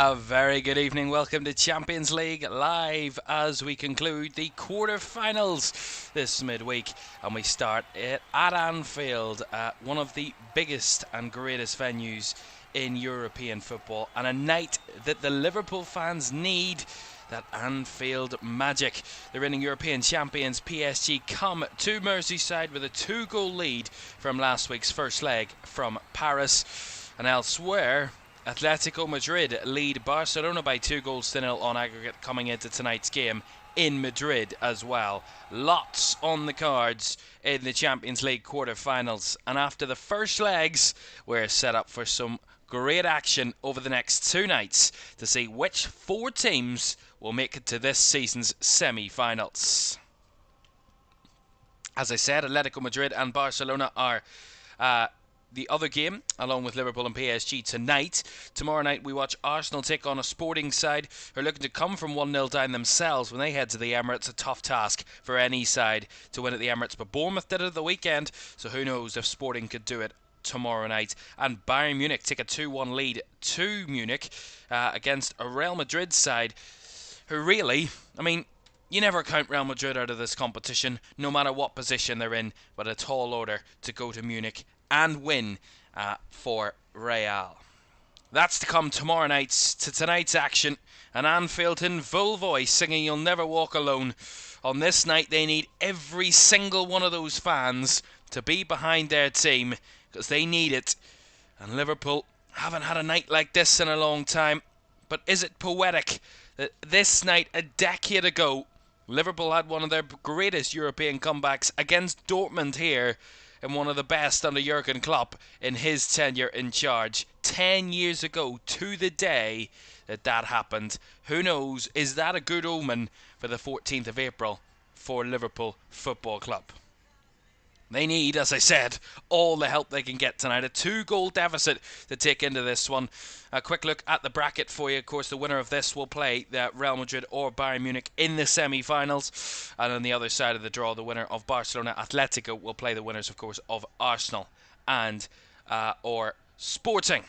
A very good evening. Welcome to Champions League Live as we conclude the quarter-finals this midweek. And we start it at Anfield, one of the biggest and greatest venues in European football. And a night that the Liverpool fans need, that Anfield magic. The reigning European champions PSG come to Merseyside with a 2-goal lead from last week's first leg from Paris. And elsewhere, Atletico Madrid lead Barcelona by 2-0 on aggregate coming into tonight's game in Madrid as well. Lots on the cards in the Champions League quarter-finals. And after the first legs, we're set up for some great action over the next 2 nights to see which 4 teams will make it to this season's semi-finals. As I said, Atletico Madrid and Barcelona are the other game, along with Liverpool and PSG tonight. Tomorrow night we watch Arsenal take on a Sporting side who are looking to come from 1-0 down themselves when they head to the Emirates. A tough task for any side to win at the Emirates, but Bournemouth did it at the weekend, so who knows if Sporting could do it tomorrow night. And Bayern Munich take a 2-1 lead to Munich against a Real Madrid side who really, you never count Real Madrid out of this competition, no matter what position they're in, but a tall order to go to Munich and win for Real. That's to come tomorrow night. To tonight's action, and Anfield in full voice singing "You'll Never Walk Alone." On this night they need every single one of those fans to be behind their team, because they need it. And Liverpool haven't had a night like this in a long time. But is it poetic that this night a decade ago Liverpool had one of their greatest European comebacks against Dortmund here, and one of the best under Jurgen Klopp in his tenure in charge? 10 years ago to the day that happened. Who knows, is that a good omen for the 14th of April for Liverpool Football Club? They need, as I said, all the help they can get tonight. A 2-goal deficit to take into this one. A quick look at the bracket for you. Of course, the winner of this will play Real Madrid or Bayern Munich in the semi-finals. And on the other side of the draw, the winner of Barcelona Atletico will play the winners, of course, of Arsenal and or Sporting.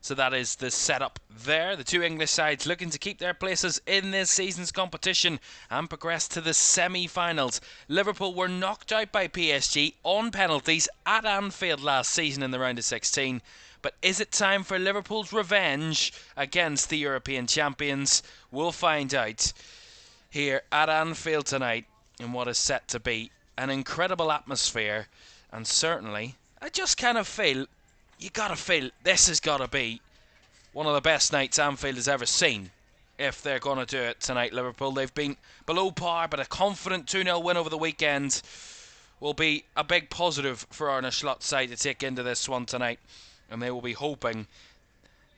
So that is the setup there. The 2 English sides looking to keep their places in this season's competition and progress to the semi-finals. Liverpool were knocked out by PSG on penalties at Anfield last season in the round of 16. But is it time for Liverpool's revenge against the European champions? We'll find out here at Anfield tonight in what is set to be an incredible atmosphere. And certainly, I just kind of feel, you gotta feel this has got to be one of the best nights Anfield has ever seen if they're going to do it tonight. Liverpool, they've been below par, but a confident 2-0 win over the weekend will be a big positive for Arne Slot's side to take into this one tonight. And they will be hoping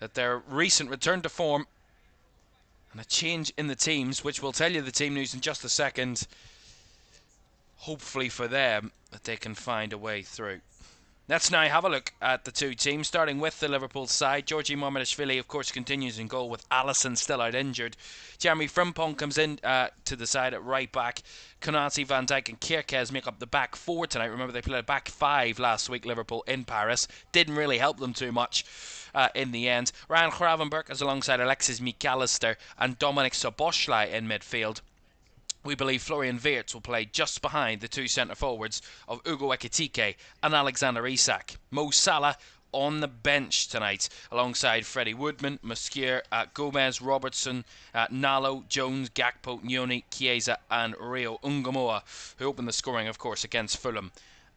that their recent return to form and a change in the teams, which we'll tell you the team news in just a second, hopefully for them, that they can find a way through. Let's now have a look at the 2 teams, starting with the Liverpool side. Georgi Marmashvili, of course, continues in goal with Alisson still out injured. Jeremy Frimpong comes in to the side at right back. Konate, Van Dijk and Kierkegaard make up the back 4 tonight. Remember, they played a back 5 last week, Liverpool, in Paris. Didn't really help them too much in the end. Ryan Gravenberch is alongside Alexis McAllister and Dominic Szoboszlai in midfield. We believe Florian Wirtz will play just behind the 2 centre-forwards of Ugo Ekitike and Alexander Isak. Mo Salah on the bench tonight, alongside Freddie Woodman, Mosquera, Gomez, Robertson, Nalo, Jones, Gakpo, Nyoni, Chiesa and Rio Ungamoa, who opened the scoring, of course, against Fulham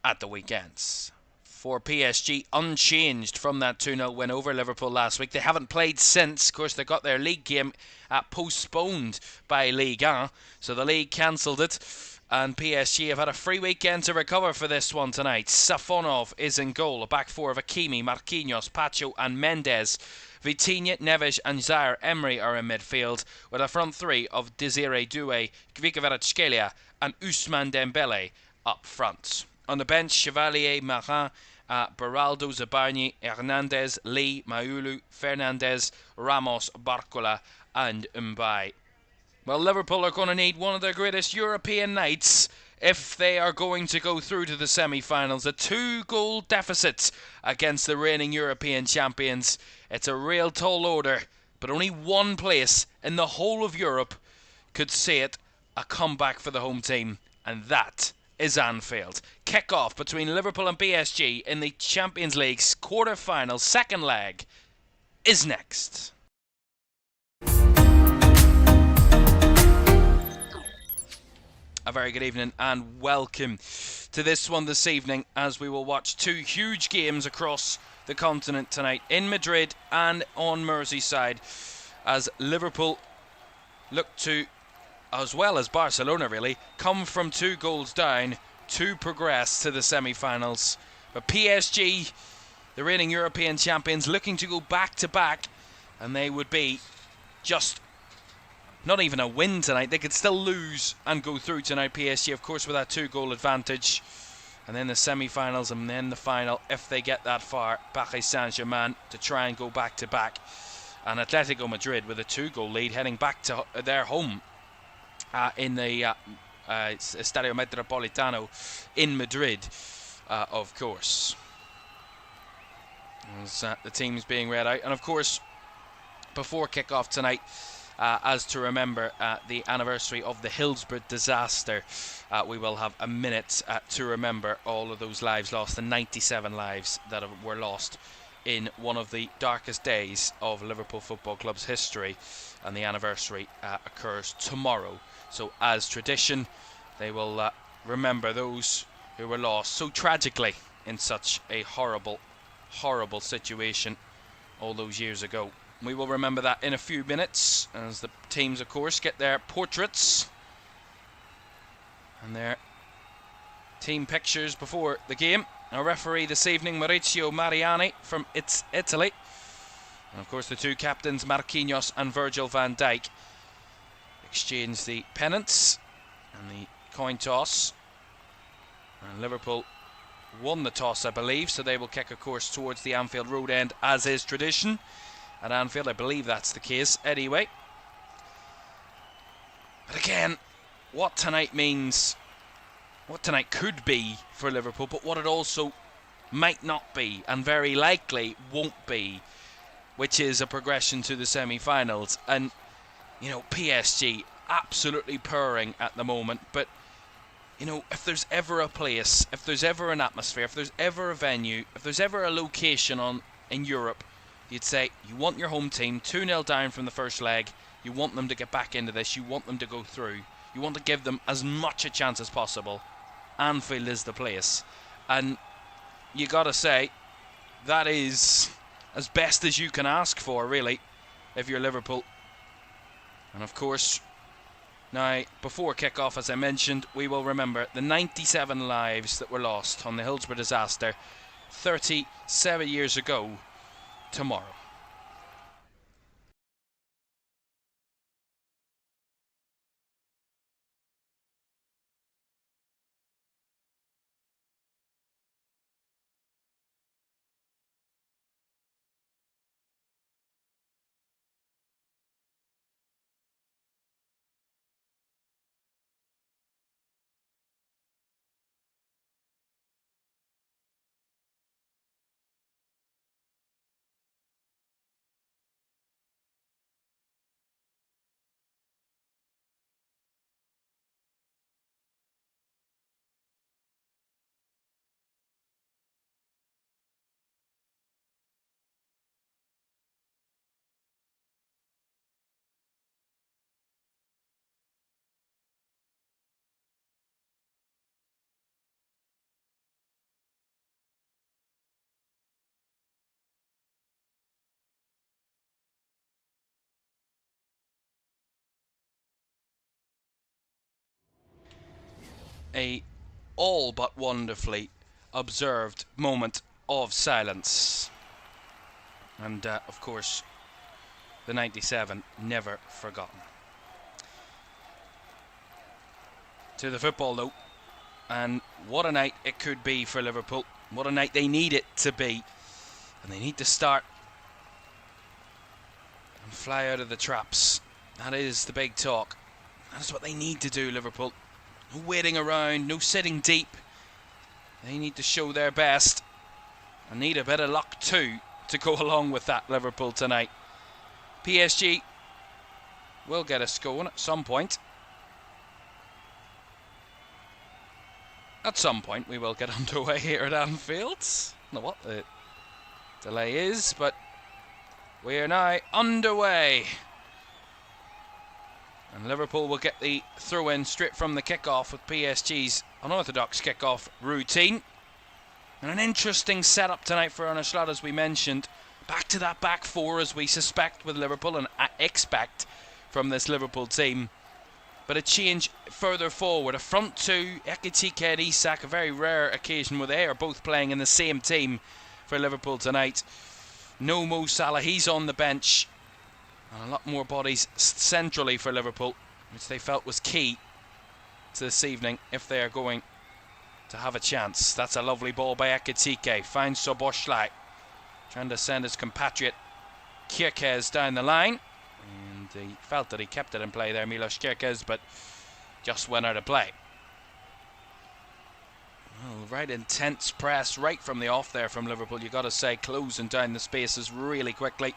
at the weekends. For PSG, unchanged from that 2-0 win over Liverpool last week. They haven't played since. Of course, they got their league game postponed by Ligue 1, so the league cancelled it. And PSG have had a free weekend to recover for this one tonight. Safonov is in goal. A back 4 of Hakimi, Marquinhos, Pacho and Mendes. Vitinha, Neves and Zaire Emery are in midfield, with a front 3 of Desiré Doué, Kvaratskhelia and Ousmane Dembele up front. On the bench, Chevalier, Marin, Beraldo, Zabarni, Hernandez, Lee, Maulu, Fernandez, Ramos, Barcola and Mbaye. Well, Liverpool are going to need one of their greatest European nights if they are going to go through to the semi-finals. A 2-goal deficit against the reigning European champions. It's a real tall order, but only one place in the whole of Europe could say it a comeback for the home team, and that is Anfield. Kick-off between Liverpool and PSG in the Champions League's quarter-final second leg is next. A very good evening and welcome to this one this evening, as we will watch two huge games across the continent tonight in Madrid and on Merseyside, as Liverpool look to, as well as Barcelona really, come from 2 goals down to progress to the semi-finals. But PSG, the reigning European champions, looking to go back to back, and they would be just not even a win tonight. They could still lose and go through tonight. PSG, of course, with that 2-goal advantage. And then the semi-finals and then the final, if they get that far. Paris Saint-Germain to try and go back to back. And Atletico Madrid with a 2-goal lead heading back to their home in the Estadio Metropolitano in Madrid, of course. As the teams being read out. And of course, before kick-off tonight, as to remember the anniversary of the Hillsborough disaster, we will have a minute to remember all of those lives lost, the 97 lives that were lost in one of the darkest days of Liverpool Football Club's history, and the anniversary occurs tomorrow. So as tradition, they will remember those who were lost so tragically in such a horrible, horrible situation all those years ago. We will remember that in a few minutes, as the teams, of course, get their portraits and their team pictures before the game. Our referee this evening, Maurizio Mariani from Italy. And, of course, the 2 captains, Marquinhos and Virgil van Dijk, exchange the pennants and the coin toss. And Liverpool won the toss, I believe, so they will kick a course towards the Anfield Road end, as is tradition. At Anfield, I believe that's the case anyway. But again, what tonight means, what tonight could be for Liverpool, but what it also might not be, and very likely won't be, which is a progression to the semi-finals. And, you know, PSG absolutely purring at the moment, but, you know, if there's ever a place, if there's ever an atmosphere, if there's ever a venue, if there's ever a location in Europe, you'd say you want your home team 2-0 down from the first leg, you want them to get back into this, you want them to go through, you want to give them as much a chance as possible. Anfield is the place, and you gotta say that is as best as you can ask for, really, if you're Liverpool. And of course, now before kick-off, as I mentioned, we will remember the 97 lives that were lost on the Hillsborough disaster 37 years ago tomorrow. A all but wonderfully observed moment of silence. And of course, the 97 never forgotten. To the football though, and what a night it could be for Liverpool. What a night they need it to be. And they need to start and fly out of the traps. That is the big talk. That's what they need to do, Liverpool. No waiting around, no sitting deep. They need to show their best. And need a bit of luck too to go along with that, Liverpool, tonight. PSG will get us going at some point. At some point we will get underway here at Anfield. I don't know what the delay is, but we are now underway. And Liverpool will get the throw-in straight from the kick-off with PSG's unorthodox kick-off routine. And an interesting setup tonight for Arne Slot, as we mentioned. Back to that back four, as we suspect with Liverpool and expect from this Liverpool team. But a change further forward. A front two, Ekitike and Isak, a very rare occasion where they are both playing in the same team for Liverpool tonight. No Mo Salah, he's on the bench. And a lot more bodies centrally for Liverpool, which they felt was key to this evening if they are going to have a chance. That's a lovely ball by Ekitike. Finds Szoboszlai, trying to send his compatriot Kierke's down the line. And he felt that he kept it in play there, Milos Kierke's, but just went out of play. Well, right intense press right from the off there from Liverpool, you got to say, closing down the spaces really quickly.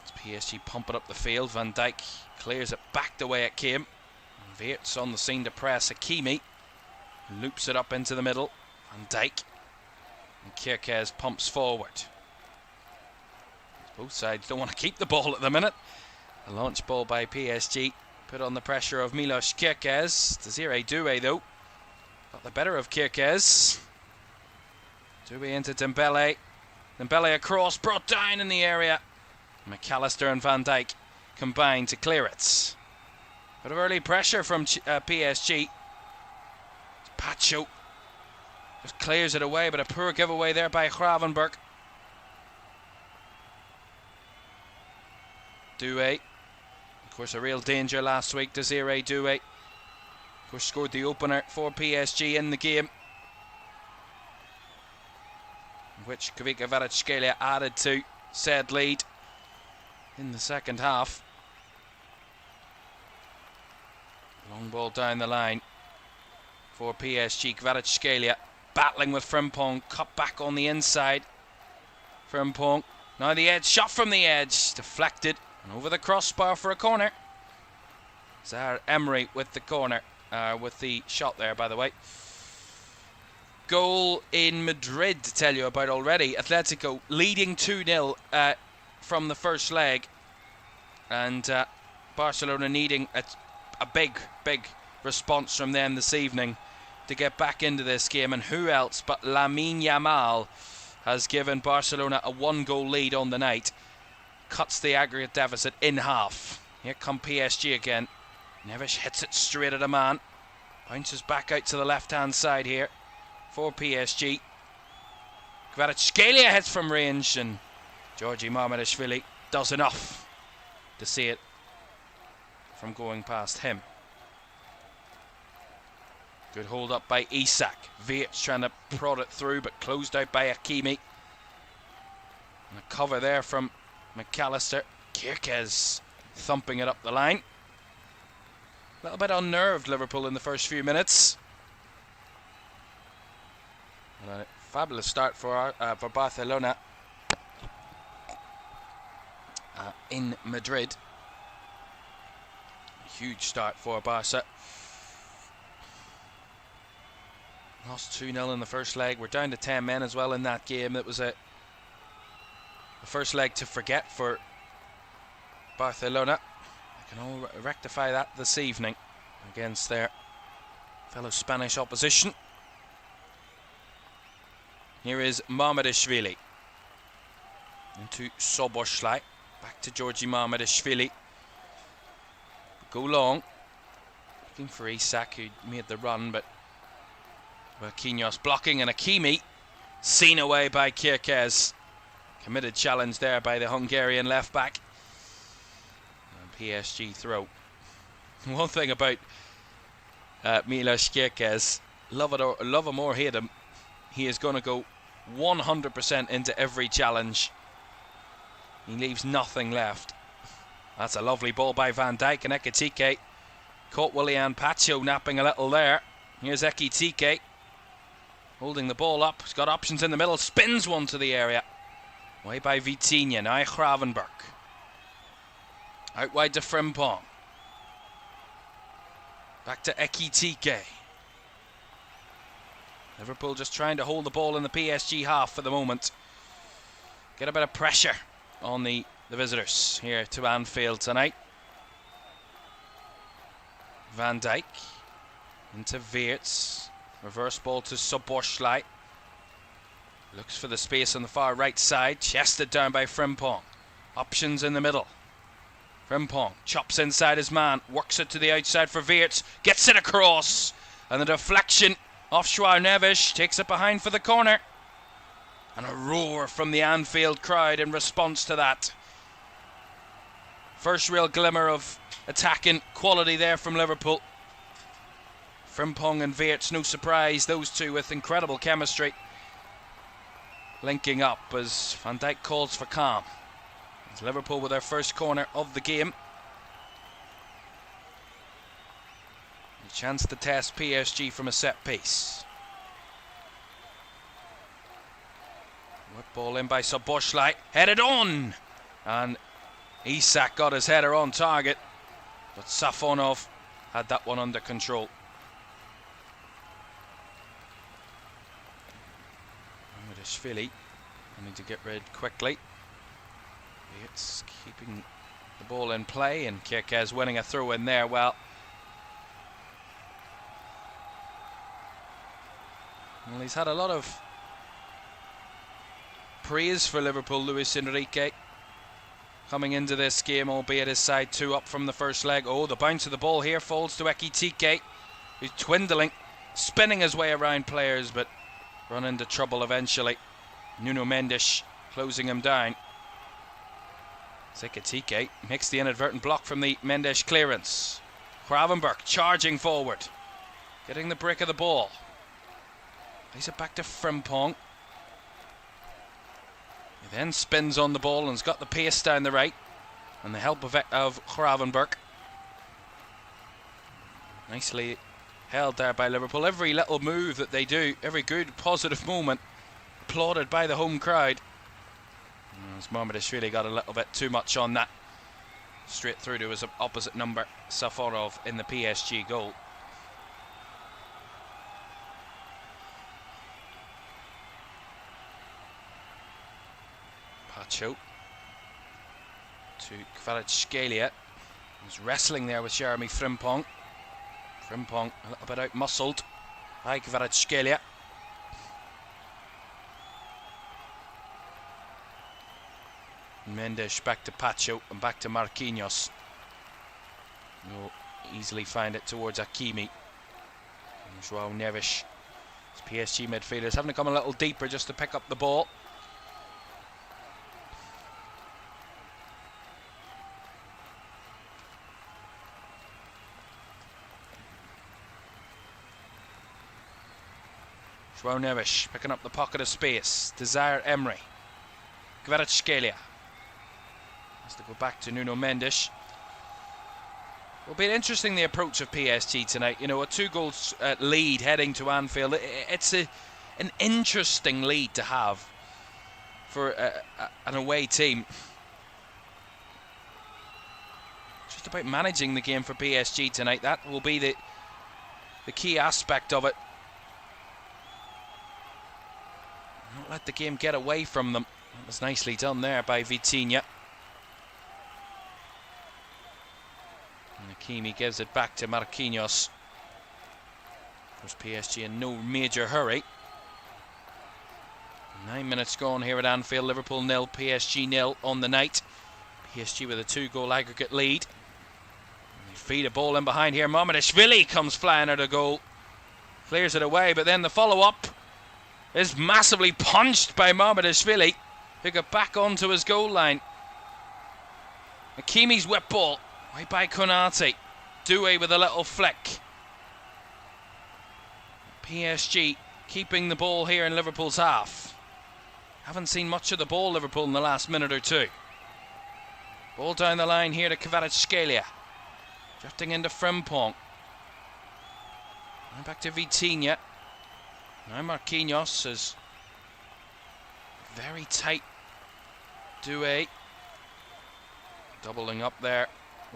As PSG pump it up the field, Van Dijk clears it back the way it came. Weert's on the scene to press Hakimi. Loops it up into the middle. Van Dijk. And Kierke's pumps forward. Both sides don't want to keep the ball at the minute. A launch ball by PSG. Put on the pressure of Milos Kierke's. Desiree Doué, though, got the better of Kierke's. Doué into Dembele. Dembele across, brought down in the area. McAllister and Van Dijk combine to clear it. Bit of early pressure from PSG. Pacho just clears it away, but a poor giveaway there by Gravenberg. Doué, of course, a real danger last week. Desiree Doué, of course, scored the opener for PSG in the game, which Kavika Kvaratskhelia added to said lead in the second half. Long ball down the line for PSG. Kvaratskhelia battling with Frimpong, cut back on the inside. Frimpong, now the edge, shot from the edge, deflected and over the crossbar for a corner. Zaire Emery with the corner, with the shot there, by the way. Goal in Madrid to tell you about already. Atletico leading 2-0 from the first leg, and Barcelona needing a big response from them this evening to get back into this game. And who else but Lamine Yamal has given Barcelona a 1-goal lead on the night. Cuts the aggregate deficit in half. Here come PSG again. Neves hits it straight at a man. Bounces back out to the left-hand side here for PSG. Kvaratskhelia hits from range, and Georgi Marmadashvili does enough to see it from going past him. Good hold up by Isak. Weert's trying to prod it through, but closed out by Hakimi. And a cover there from McAllister. Kierke's thumping it up the line. A little bit unnerved, Liverpool, in the first few minutes. And a fabulous start for Barcelona in Madrid. Huge start for Barca. Lost 2-0 in the first leg. We're down to 10 men as well in that game. It was a first leg to forget for Barcelona. They can all rectify that this evening against their fellow Spanish opposition. Here is Marmadashvili into Szoboszlai. Back to Georgi Marmadashvili. Go long. Looking for Isak, who made the run, but Marquinhos blocking, and Hakimi seen away by Kierke's. Committed challenge there by the Hungarian left back. And PSG throw. One thing about Milos Kierke's, love him or hate him, he is going to go 100% into every challenge. He leaves nothing left. That's a lovely ball by Van Dijk, and Ekitike caught Willian Pacho napping a little there. Here's Ekitike holding the ball up. He's got options in the middle, spins one to the area. Way by Vitinha, now Gravenberch. Out wide to Frimpong. Back to Ekitike. Liverpool just trying to hold the ball in the PSG half for the moment. Get a bit of pressure on the visitors here to Anfield tonight. Van Dijk into Weerts. Reverse ball to Szoboszlai. Looks for the space on the far right side. Chested down by Frimpong. Options in the middle. Frimpong chops inside his man. Works it to the outside for Weerts. Gets it across. And the deflection off João Neves. Takes it behind for the corner. And a roar from the Anfield crowd in response to that. First real glimmer of attacking quality there from Liverpool. Frimpong and Weerts, no surprise, those two with incredible chemistry. Linking up as Van Dijk calls for calm. It's Liverpool with their first corner of the game. A chance to test PSG from a set piece. Whip ball in by Szoboszlai. Headed on! And Isak got his header on target. But Safonov had that one under control. Mamardashvili wanting to get rid quickly. It's keeping the ball in play, and Kirkez winning a throw in there. Well, he's had a lot of praise for Liverpool, Luis Enrique, coming into this game, albeit his side 2 up from the first leg. Oh, the bounce of the ball here falls to Ekitike, who's twindling, spinning his way around players, but run into trouble eventually. Nuno Mendes closing him down. Ekitike makes the inadvertent block from the Mendes clearance. Gravenberch charging forward, getting the break of the ball. Plays it back to Frimpong. He then spins on the ball and has got the pace down the right, and the help of Gravenberch. Nicely held there by Liverpool. Every little move that they do, every good positive moment, applauded by the home crowd. As Mamardashvili got a little bit too much on that. Straight through to his opposite number, Safonov, in the PSG goal. Pacho to Kvaratskhelia. He's wrestling there with Jeremy Frimpong. Frimpong a little bit out-muscled by Kvaratskhelia. Mendes back to Pacho and back to Marquinhos. He'll easily find it towards Hakimi. And João Neves. PSG midfielders having to come a little deeper just to pick up the ball. João Neves picking up the pocket of space. Desire Emery. Kvaratskhelia has to go back to Nuno Mendes. Will be interesting, the approach of PSG tonight. You know, a 2-goal lead heading to Anfield. It's an interesting lead to have for an away team. Just about managing the game for PSG tonight. That will be the key aspect of it. Not let the game get away from them. That was nicely done there by Vitinha. And Hakimi gives it back to Marquinhos. Of course, PSG in no major hurry. 9 minutes gone here at Anfield. Liverpool 0, PSG 0 on the night. PSG with a 2-goal aggregate lead. And they feed a ball in behind here. Mamardashvili comes flying out of goal. Clears it away, but then the follow-up is massively punched by Mamardashvili, who got back onto his goal line. Hakimi's whip ball, right by Konate. Doué with a little flick. PSG keeping the ball here in Liverpool's half. Haven't seen much of the ball, Liverpool, in the last minute or two. Ball down the line here to Kvaratskhelia. Drifting into Frimpong. And back to Vitinha. Now Marquinhos is very tight Douay doubling up there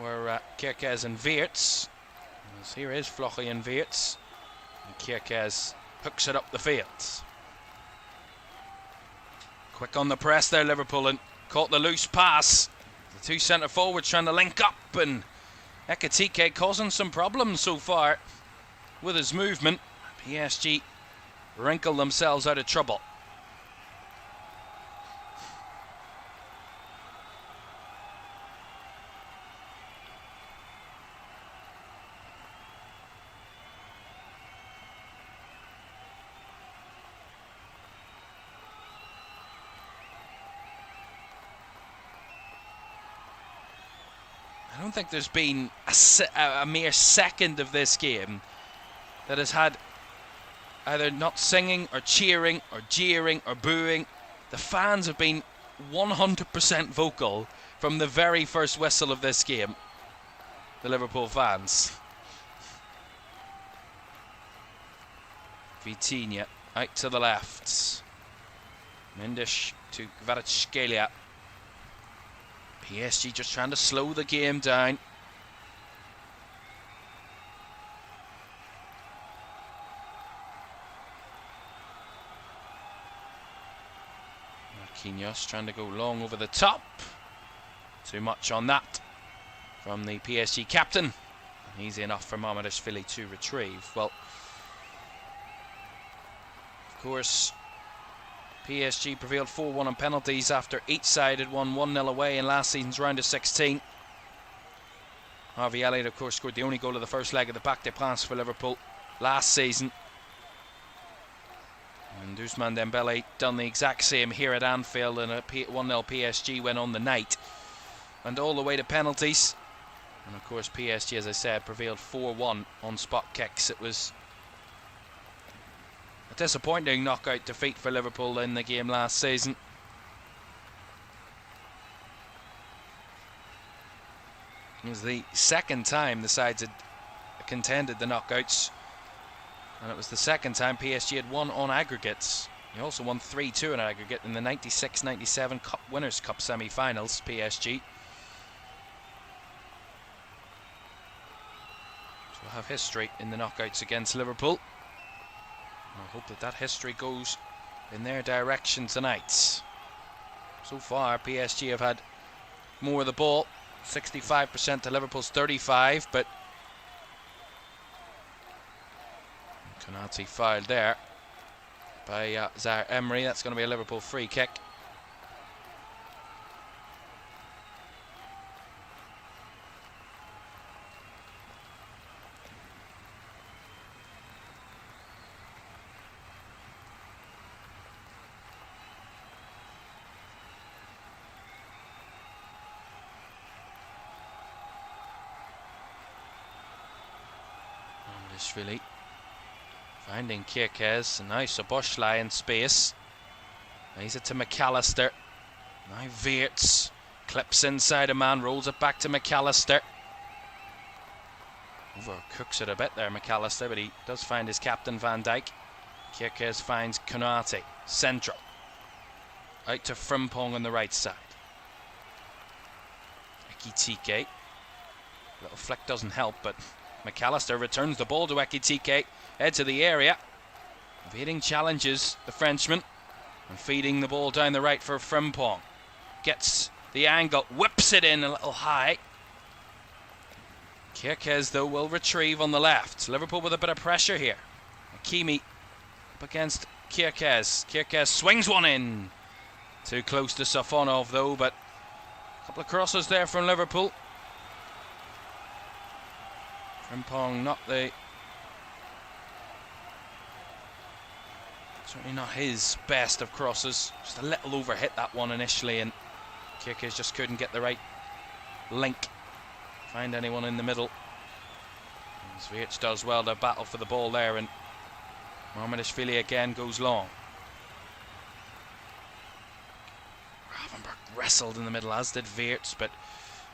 were Kierkegaard and Weerts. As here is Vlochy and Weerts. And Kierkegaard hooks it up the field. Quick on the press there, Liverpool, and caught the loose pass. The two centre forwards trying to link up, and Ekitike causing some problems so far with his movement. PSG wrinkle themselves out of trouble. I don't think there's been a mere second of this game that has had either not singing or cheering or jeering or booing. The fans have been 100% vocal from the very first whistle of this game. The Liverpool fans. Vitinha out to the left. Mendes to Kvaratskhelia. PSG just trying to slow the game down. Marquinhos trying to go long over the top. Too much on that from the PSG captain. Easy enough for Mamardashvili to retrieve. Well, of course, PSG prevailed 4-1 on penalties after each side had won 1-0 away in last season's round of 16. Harvey Elliott, of course, scored the only goal of the first leg of the Parc des Princes for Liverpool last season. And Ousmane Dembele done the exact same here at Anfield, and a 1-0 PSG win on the night. And all the way to penalties. And of course PSG, as I said, prevailed 4-1 on spot kicks. It was a disappointing knockout defeat for Liverpool in the game last season. It was the second time the sides had contended the knockouts, and it was the second time PSG had won on aggregates. He also won 3-2 on aggregate in the 96-97 Cup Winners' Cup semi-finals, PSG. So we'll have history in the knockouts against Liverpool. I hope that history goes in their direction tonight. So far, PSG have had more of the ball, 65% to Liverpool's 35%, but Konate fouled there by Zaire Emery. That's going to be a Liverpool free kick. Finding Kierkegaard, nice Szoboszlai in space. He's it to McAllister. Now Weerts clips inside a man, rolls it back to McAllister. Overcooks it a bit there, McAllister, but he does find his captain Van Dijk. Kierkegaard finds Konate, central. Out to Frimpong on the right side. Ekitike. Little flick doesn't help, but McAllister returns the ball to Ekitike, edge of the area. Evading challenges the Frenchman and feeding the ball down the right for Frimpong. Gets the angle, whips it in a little high. Kierkegaard, though, will retrieve on the left. Liverpool with a bit of pressure here. Hakimi up against Kierkegaard. Kierkegaard swings one in. Too close to Safonov, though, but a couple of crosses there from Liverpool. Frimpong certainly not his best of crosses. Just a little overhit that one initially, and Kierkegaard just couldn't get the right link. Find anyone in the middle. Zviec does well to battle for the ball there, and Mamardashvili again goes long. Gravenberch wrestled in the middle, as did Weerts, but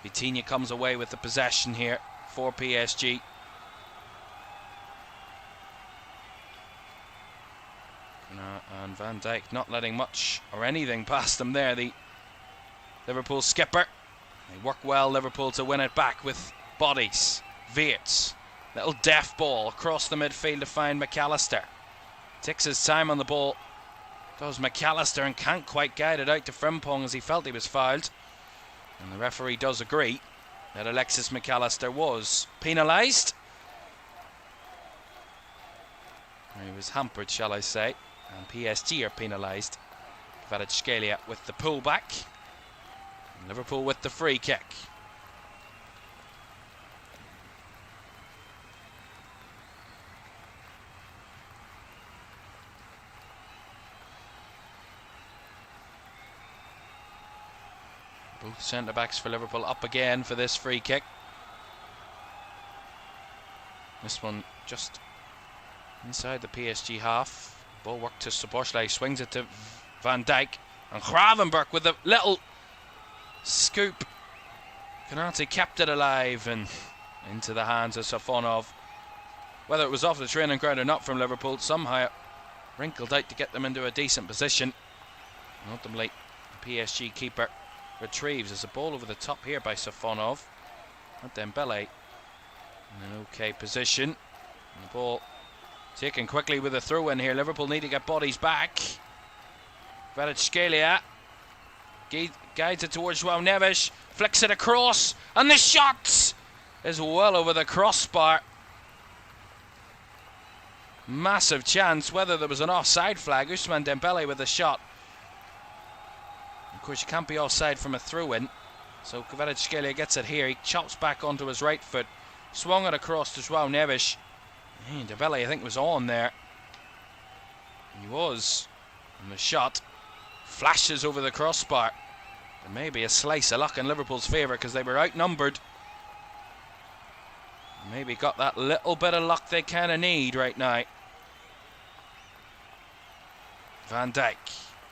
Vitinha comes away with the possession here for PSG. And Van Dijk not letting much or anything past them there. The Liverpool skipper. They work well, Liverpool, to win it back with bodies. Wirtz. Little deft ball across the midfield to find McAllister. Takes his time on the ball. Does McAllister, and can't quite guide it out to Frimpong as he felt he was fouled. And the referee does agree that Alexis McAllister was penalised. He was hampered, shall I say. And PSG are penalised. Kvaratskhelia with the pullback. And Liverpool with the free kick. Both centre-backs for Liverpool up again for this free kick. This one just inside the PSG half. Ball work to Szoboszlai, swings it to Van Dijk. And Gravenberch with a little scoop. Konate kept it alive and into the hands of Safonov. Whether it was off the training ground or not from Liverpool, somehow it wrinkled out to get them into a decent position. And ultimately, the PSG keeper retrieves. There's a ball over the top here by Safonov. And Dembele in an okay position. And the ball taken quickly with a throw in here. Liverpool need to get bodies back. Kvaratskhelia guides it towards João Neves, flicks it across, and the shot is well over the crossbar. Massive chance, whether there was an offside flag. Ousmane Dembele with the shot. Of course, you can't be offside from a throw-in, so Kvaratskhelia gets it here. He chops back onto his right foot, swung it across to João Neves. Dembele, I think, was on there. He was. And the shot flashes over the crossbar. There may be a slice of luck in Liverpool's favour because they were outnumbered. Maybe got that little bit of luck they kind of need right now. Van Dijk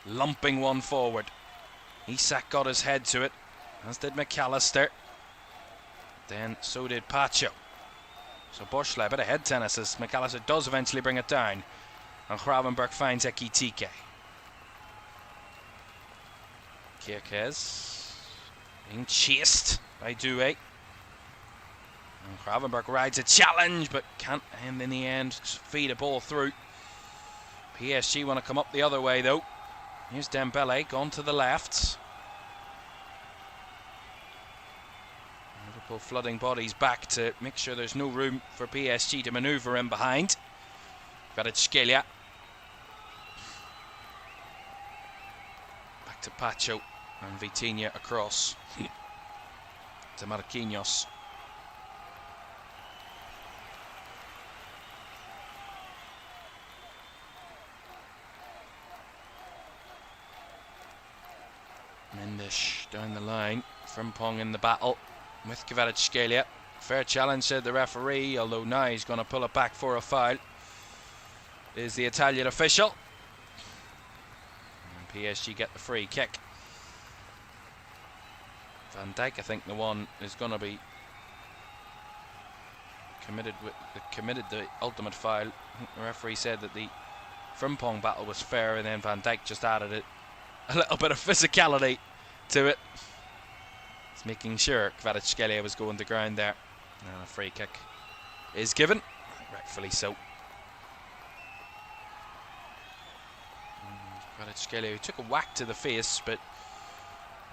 lumping one forward. Isak got his head to it, as did McAllister. Then so did Pacho. So Szoboszlai, a bit of head tennis as McAllister does eventually bring it down. And Gravenberch finds Ekitike. Kirkez being chased by Doué. And Gravenberch rides a challenge but can't, and in the end, feed a ball through. PSG want to come up the other way though. Here's Dembele, gone to the left. Liverpool flooding bodies back to make sure there's no room for PSG to manoeuvre in behind. Kvaratskhelia. Back to Pacho and Vitinha across to Marquinhos. Mendes down the line. Frimpong in the battle with Kvaratskhelia. Fair challenge, said the referee, although now he's going to pull it back for a foul. Is the Italian official. And PSG get the free kick. Van Dijk, I think, the one is going to be committed the ultimate foul. I think the referee said that the Frimpong battle was fair, and then Van Dijk just added it a little bit of physicality to it. It's making sure Kvaratskhelia was going to ground there. And a free kick is given, rightfully so. Kvaratskhelia, who took a whack to the face, but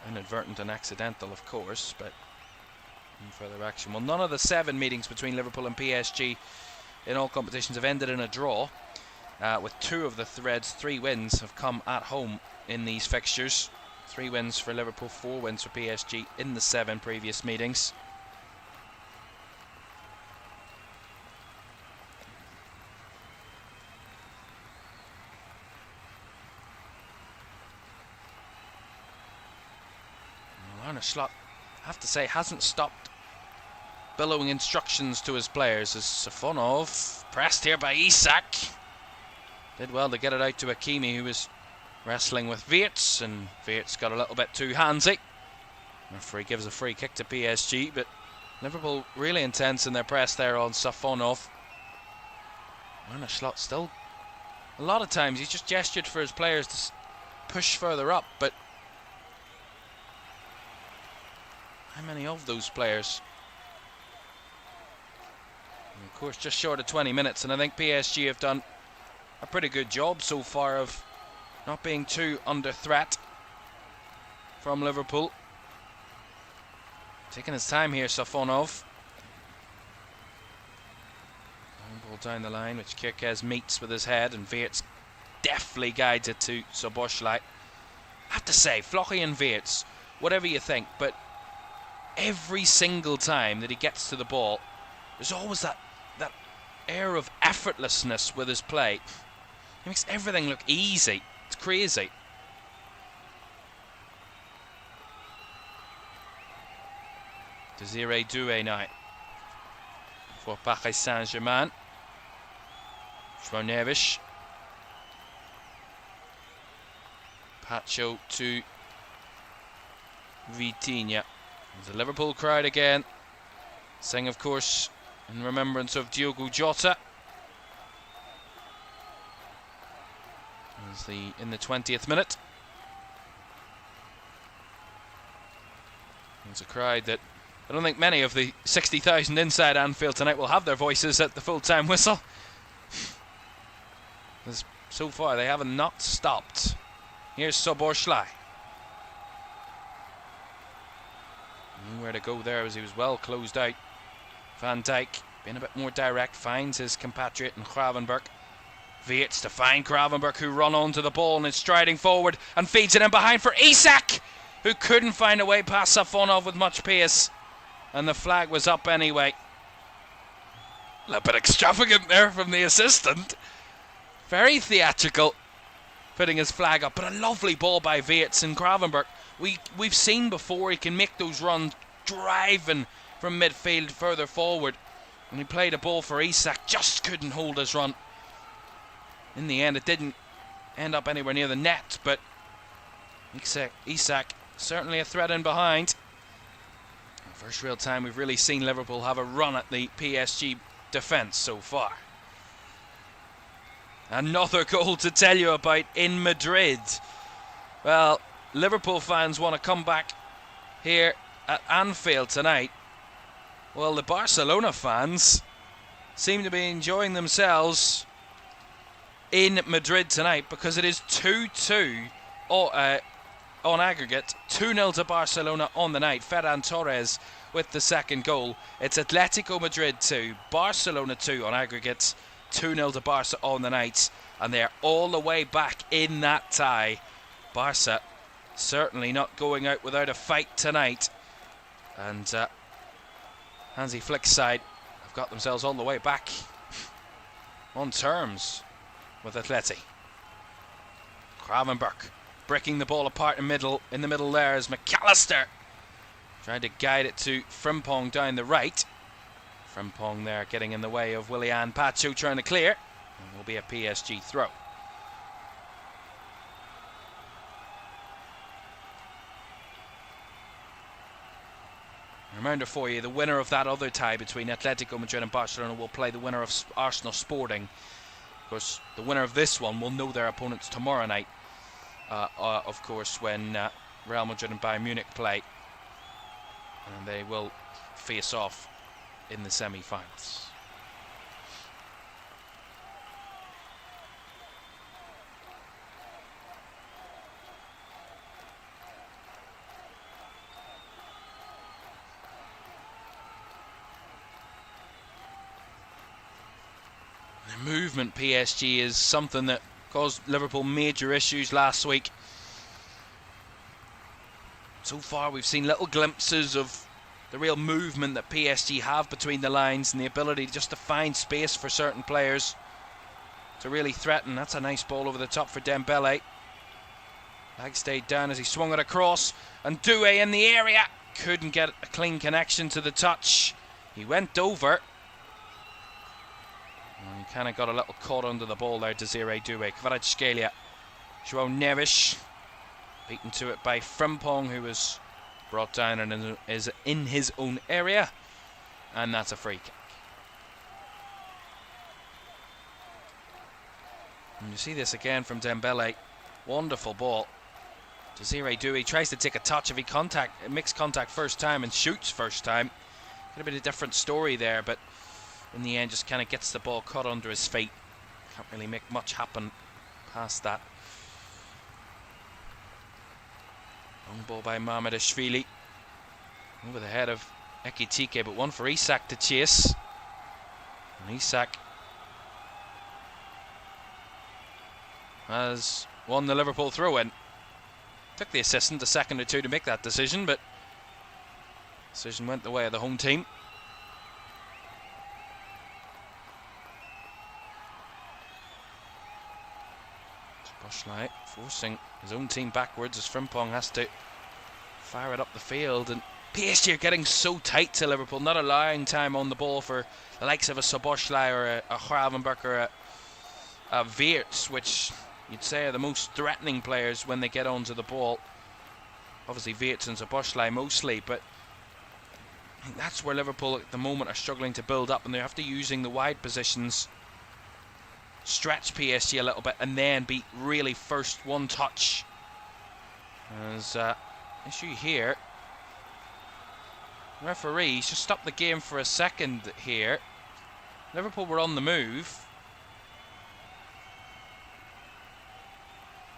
inadvertent and accidental, of course, but further action. Well, none of the 7 meetings between Liverpool and PSG in all competitions have ended in a draw. With 2 of the threads, 3 wins have come at home in these fixtures. 3 wins for Liverpool, 4 wins for PSG in the 7 previous meetings. Arne Slot, I have to say, hasn't stopped billowing instructions to his players as Safonov pressed here by Isak. Did well to get it out to Hakimi, who was wrestling with Wirtz, and Wirtz got a little bit too handsy. Referee gives a free kick to PSG, but Liverpool really intense in their press there on Safonov. Arne Slot still, a lot of times he's just gestured for his players to push further up, but how many of those players? And of course, just short of 20 minutes, and I think PSG have done a pretty good job so far of not being too under threat from Liverpool. Taking his time here, Safonov. Ball down the line, which Kirkez meets with his head, and Weerts deftly guides it to Szoboszlai. I have to say, Flocky and Weerts, whatever you think, but every single time that he gets to the ball, there's always that air of effortlessness with his play. He makes everything look easy. It's crazy. Désiré Doué now for Paris Saint-Germain. João Neves. Pacho to Vitinha. There's a Liverpool crowd again. Sing, of course, in remembrance of Diogo Jota. As in the 20th minute. There's a crowd that I don't think many of the 60,000 inside Anfield tonight will have their voices at the full-time whistle. As so far they haven't not stopped. Here's Szoboszlai. Nowhere to go there as he was well closed out. Van Dijk being a bit more direct, finds his compatriot in Gravenberch. Weerts to find Gravenberch, who run onto the ball and is striding forward and feeds it in behind for Isak, who couldn't find a way past Safonov with much pace. And the flag was up anyway. A little bit extravagant there from the assistant. Very theatrical, putting his flag up. But a lovely ball by Weerts and Gravenberch. We've seen before he can make those runs driving from midfield further forward. And he played a ball for Isak, just couldn't hold his run. In the end, it didn't end up anywhere near the net, but Isak certainly a threat in behind. First real time we've really seen Liverpool have a run at the PSG defence so far. Another goal to tell you about in Madrid. Well, Liverpool fans want to come back here at Anfield tonight. Well, the Barcelona fans seem to be enjoying themselves in Madrid tonight, because it is 2-2 on aggregate. 2-0 to Barcelona on the night. Ferran Torres with the second goal. It's Atletico Madrid 2, Barcelona 2 on aggregate. 2-0 to Barca on the night, and they're all the way back in that tie. Barca certainly not going out without a fight tonight, and Hansi Flick's side have got themselves all the way back on terms with Atleti. Gravenberch breaking the ball apart in the middle there is McAllister trying to guide it to Frimpong down the right. Frimpong there getting in the way of Willian Pacho trying to clear. And will be a PSG throw. Reminder for you, the winner of that other tie between Atletico Madrid and Barcelona will play the winner of Arsenal Sporting. Of course, the winner of this one will know their opponents tomorrow night. Of course, when Real Madrid and Bayern Munich play. And they will face off in the semi-finals. The movement PSG is something that caused Liverpool major issues last week. So far we've seen little glimpses of the real movement that PSG have between the lines, and the ability just to find space for certain players to really threaten. That's a nice ball over the top for Dembele. Leg stayed down as he swung it across, and Doué in the area couldn't get a clean connection to the touch. He went over. And he kind of got a little caught under the ball there, Désiré Doué. Kvaratskhelia, João Neves, beaten to it by Frimpong, who was brought down and is in his own area, and that's a free kick. And you see this again from Dembele. Wonderful ball. Desiree Douay tries to take a touch. If he makes contact first time and shoots first time, could have been a different story there, but in the end just kind of gets the ball caught under his feet. Can't really make much happen past that. Long ball by Mamedashvili. Over the head of Ekitike, but one for Isak to chase. And Isak has won the Liverpool throw-in. Took the assistant a second or two to make that decision, but decision went the way of the home team. Boschlei forcing his own team backwards as Frimpong has to fire it up the field, and PSG are getting so tight to Liverpool, not allowing time on the ball for the likes of a Szoboszlai or a Gravenberch or a Weerts, which you'd say are the most threatening players when they get onto the ball. Obviously Weerts and Szoboszlai mostly, but I think that's where Liverpool at the moment are struggling to build up, and they're after using the wide positions, stretch PSG a little bit, and then be really first one touch. There's issue here. Referees just stopped the game for a second here. Liverpool were on the move,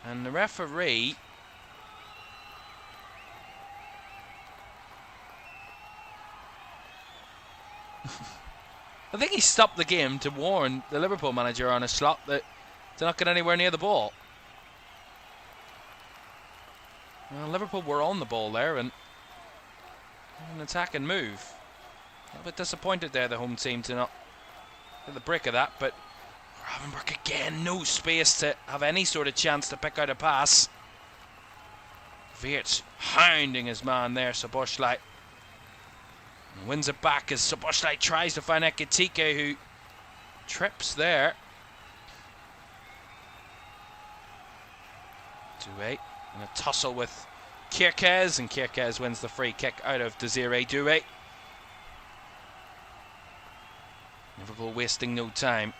and the referee I think he stopped the game to warn the Liverpool manager on a slot that to not get anywhere near the ball. Well, Liverpool were on the ball there and an attack and move. A little bit disappointed there, the home team, to not get the break of that, but Gravenberch again, no space to have any sort of chance to pick out a pass. Weerts hounding his man there, Szoboszlai. And wins it back as Szoboszlai tries to find Ekitike, who trips there. Douay in a tussle with Kirkez, and Kirkez wins the free kick out of Desiree Douay. Liverpool wasting no time,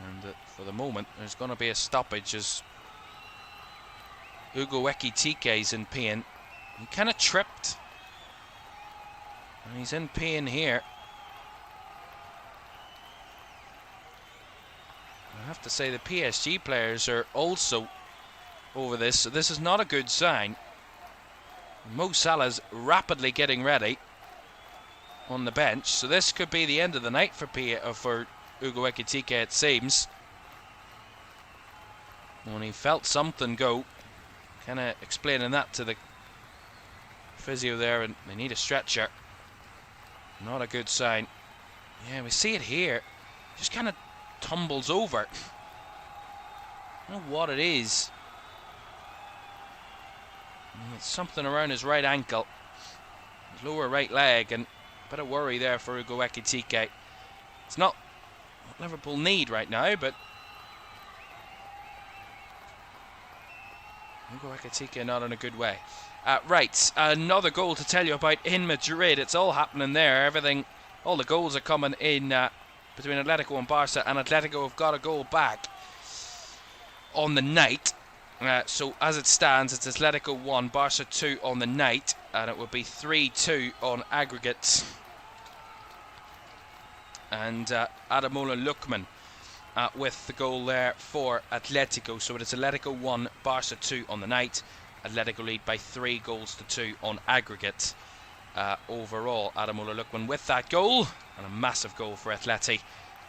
and for the moment there's going to be a stoppage as Ugo Ekitike's in pain. He kind of tripped, and he's in pain here. I have to say the PSG players are also over this, so this is not a good sign. Mo Salah's rapidly getting ready on the bench, so this could be the end of the night for Ugo Ekitike, it seems. When he felt something go, kind of explaining that to the physio there, and they need a stretcher. Not a good sign. Yeah, we see it here. Just kind of tumbles over. I don't know what it is. It's something around his right ankle, his lower right leg, and a bit of worry there for Ugo Ekitike. It's not what Liverpool need right now, but Ugo Ekitike not in a good way. Right, another goal to tell you about in Madrid. It's all happening there. All the goals are coming in between Atletico and Barca, and Atletico have got a goal back on the night. So as it stands, it's Atletico 1, Barca 2 on the night, and it would be 3-2 on aggregate. And Ademola Lookman with the goal there for Atletico. So it is Atletico 1, Barca 2 on the night. Atletico lead by 3-2 on aggregate. Overall, Ademola Lookman with that goal, and a massive goal for Atleti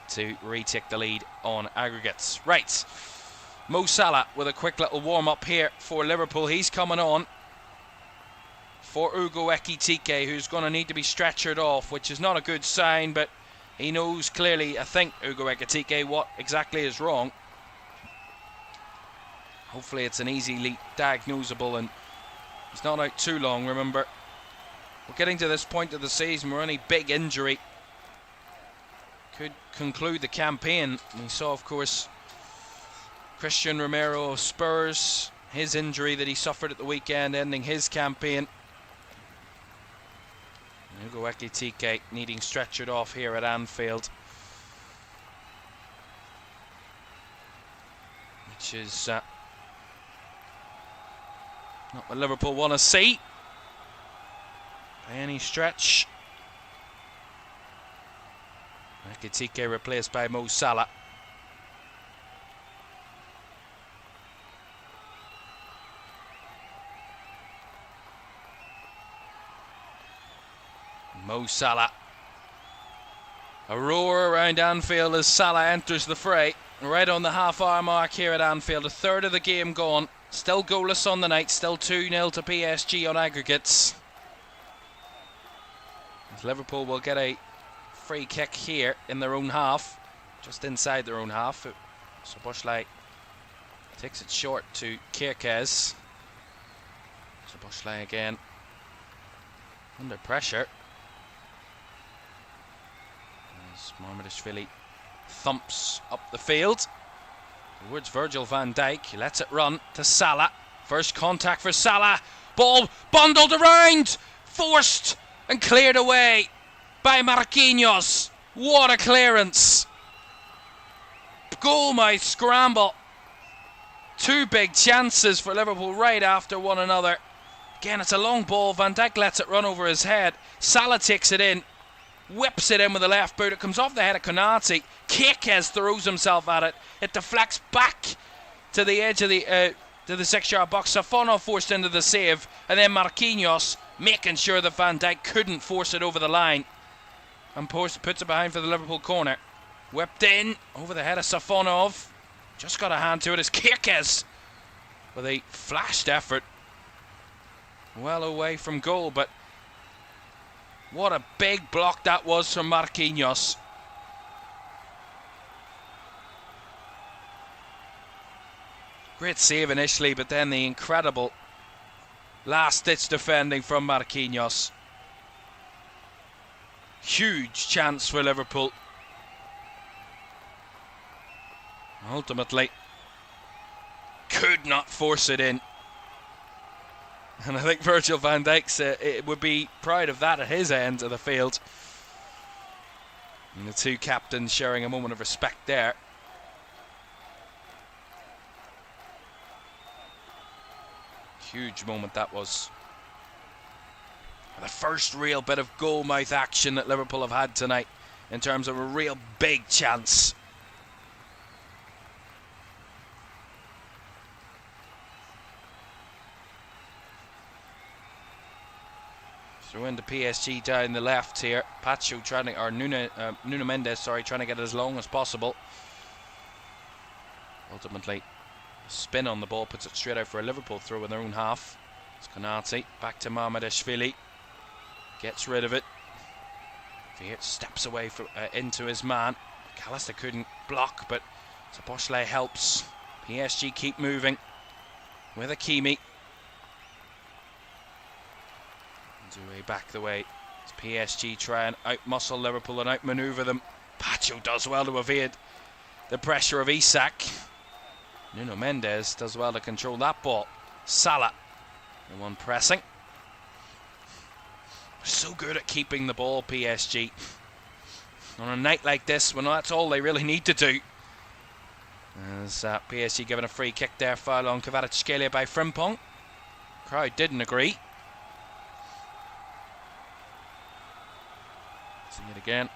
to retake the lead on aggregates. Right. Mo Salah with a quick little warm-up here for Liverpool. He's coming on for Ugo Ekitike, who's going to need to be stretchered off, which is not a good sign, but he knows clearly, I think, Ugo Ekitike, what exactly is wrong. Hopefully it's an easily diagnosable and he's not out too long. Remember, we're getting to this point of the season where any big injury could conclude the campaign. We saw, of course, Christian Romero of Spurs, his injury that he suffered at the weekend, ending his campaign. Ugo Ekitike needing stretchered off here at Anfield, which is Not what Liverpool want to see by any stretch. Ekitike replaced by Mo Salah. Mo Salah. A roar around Anfield as Salah enters the fray. Right on the half-hour mark here at Anfield. A third of the game gone. Still goalless on the night. Still 2-0 to PSG on aggregates. As Liverpool will get a free kick here in their own half. Just inside their own half. Szoboszlai takes it short to Kirkez. Szoboszlai again. Under pressure. As Marmadishvili thumps up the field towards Virgil van Dijk. He lets it run to Salah. First contact for Salah. Ball bundled around, forced and cleared away by Marquinhos. What a clearance. Goalmouth scramble. Two big chances for Liverpool right after one another. Again, it's a long ball. Van Dijk lets it run over his head. Salah takes it in. Whips it in with the left boot. It comes off the head of Konate. Kirkez throws himself at it. It deflects back to the edge of the 6-yard box. Safonov forced into the save, and then Marquinhos making sure that Van Dijk couldn't force it over the line, and puts it behind for the Liverpool corner. Whipped in over the head of Safonov. Just got a hand to it as Kirkez with a flashed effort. Well away from goal, but what a big block that was from Marquinhos. Great save initially, but then the incredible last-ditch defending from Marquinhos. Huge chance for Liverpool. Ultimately, could not force it in. And I think Virgil van Dijk would be proud of that at his end of the field. And the two captains sharing a moment of respect there. Huge moment that was. The first real bit of goalmouth action that Liverpool have had tonight in terms of a real big chance. Throw into PSG down the left here. Pacho trying to, or Nuno Mendes, sorry, trying to get it as long as possible. Ultimately, spin on the ball puts it straight out for a Liverpool throw in their own half. It's Konate back to Marmadishvili. Gets rid of it. Veert steps away from, into his man. McAllister couldn't block, but Szoboszlai helps. PSG keep moving with Hakimi. Way back the way. It's PSG try and out-muscle Liverpool and out-manoeuvre them. Pacho does well to evade the pressure of Isak. Nuno Mendes does well to control that ball. Salah, the one pressing. They're so good at keeping the ball, PSG. On a night like this, when that's all they really need to do. As PSG given a free kick there, foul on Kvaratskhelia by Frimpong. Crowd didn't agree. See it again.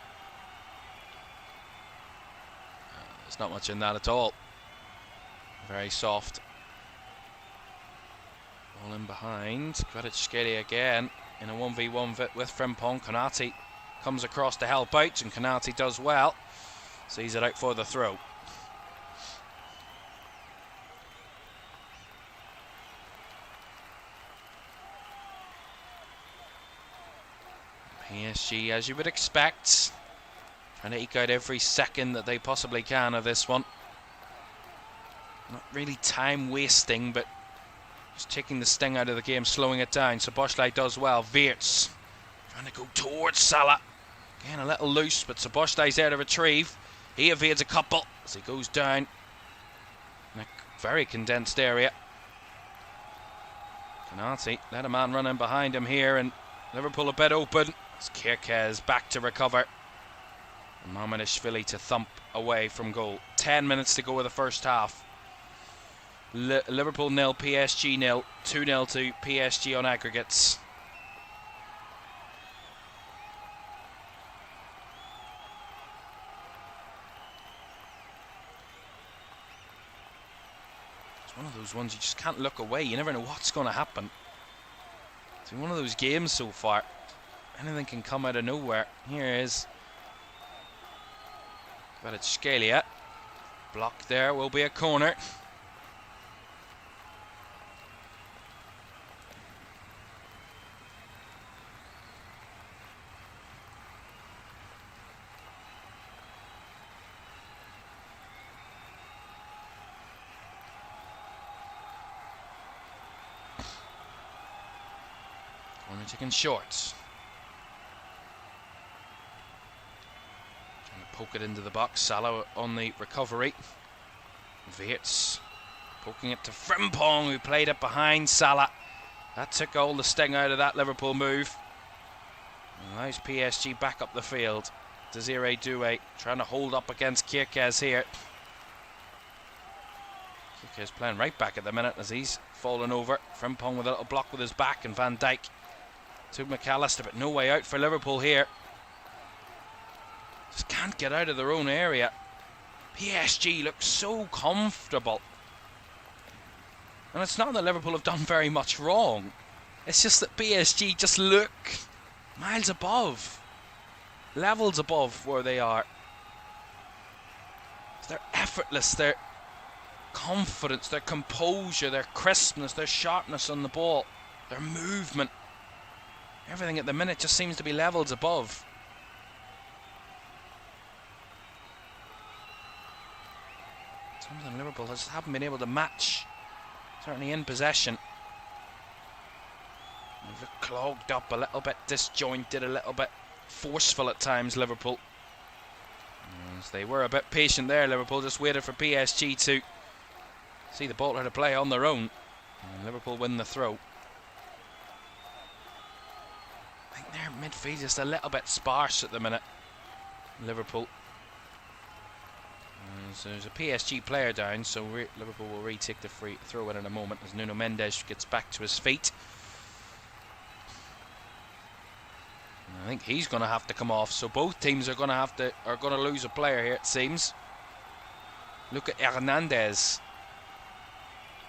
There's not much in that at all. Very soft. Ball in behind. Kvaratskhelia again in a 1v1 with Frimpong. Konate comes across to help out, and Konate does well. Sees it out for the throw. PSG, as you would expect, trying to eke out every second that they possibly can of this one. Not really time wasting, but just taking the sting out of the game, slowing it down. Szoboszlai does well. Veerts trying to go towards Salah. Again, a little loose, but Szoboszlai's there to retrieve. He evades a couple as he goes down in a very condensed area. Konate let a man run in behind him here, and Liverpool a bit open. It's Kirkez back to recover. And Marmadishvili to thump away from goal. 10 minutes to go with the first half. Liverpool 0, PSG 0, 2-0 to PSG on aggregates. It's one of those ones you just can't look away. You never know what's going to happen. It's been one of those games so far. Anything can come out of nowhere. Here is WATCHALONG. Block there, will be a corner. Corner taken short. Poke it into the box. Salah on the recovery. Wirtz poking it to Frimpong, who played it behind Salah. That took all the sting out of that Liverpool move. Nice PSG back up the field. Desiree Doué trying to hold up against Kirkez here. Kirkez playing right back at the minute as he's fallen over. Frimpong with a little block with his back, and Van Dijk to McAllister, but no way out for Liverpool here. Just can't get out of their own area. PSG looks so comfortable. And it's not that Liverpool have done very much wrong. It's just that PSG just look miles above, levels above where they are. They're effortless, their confidence, their composure, their crispness, their sharpness on the ball, their movement. Everything at the minute just seems to be levels above. Something Liverpool just haven't been able to match. Certainly in possession. They've looked clogged up, a little bit disjointed, a little bit forceful at times, Liverpool. As they were a bit patient there, Liverpool just waited for PSG to see the ball to play on their own. And Liverpool win the throw. I think their midfield just a little bit sparse at the minute, Liverpool. So there's a PSG player down, so Liverpool will retake the free throw in a moment as Nuno Mendes gets back to his feet. And I think he's going to have to come off, so both teams are going to lose a player here, it seems. Lucas Hernandez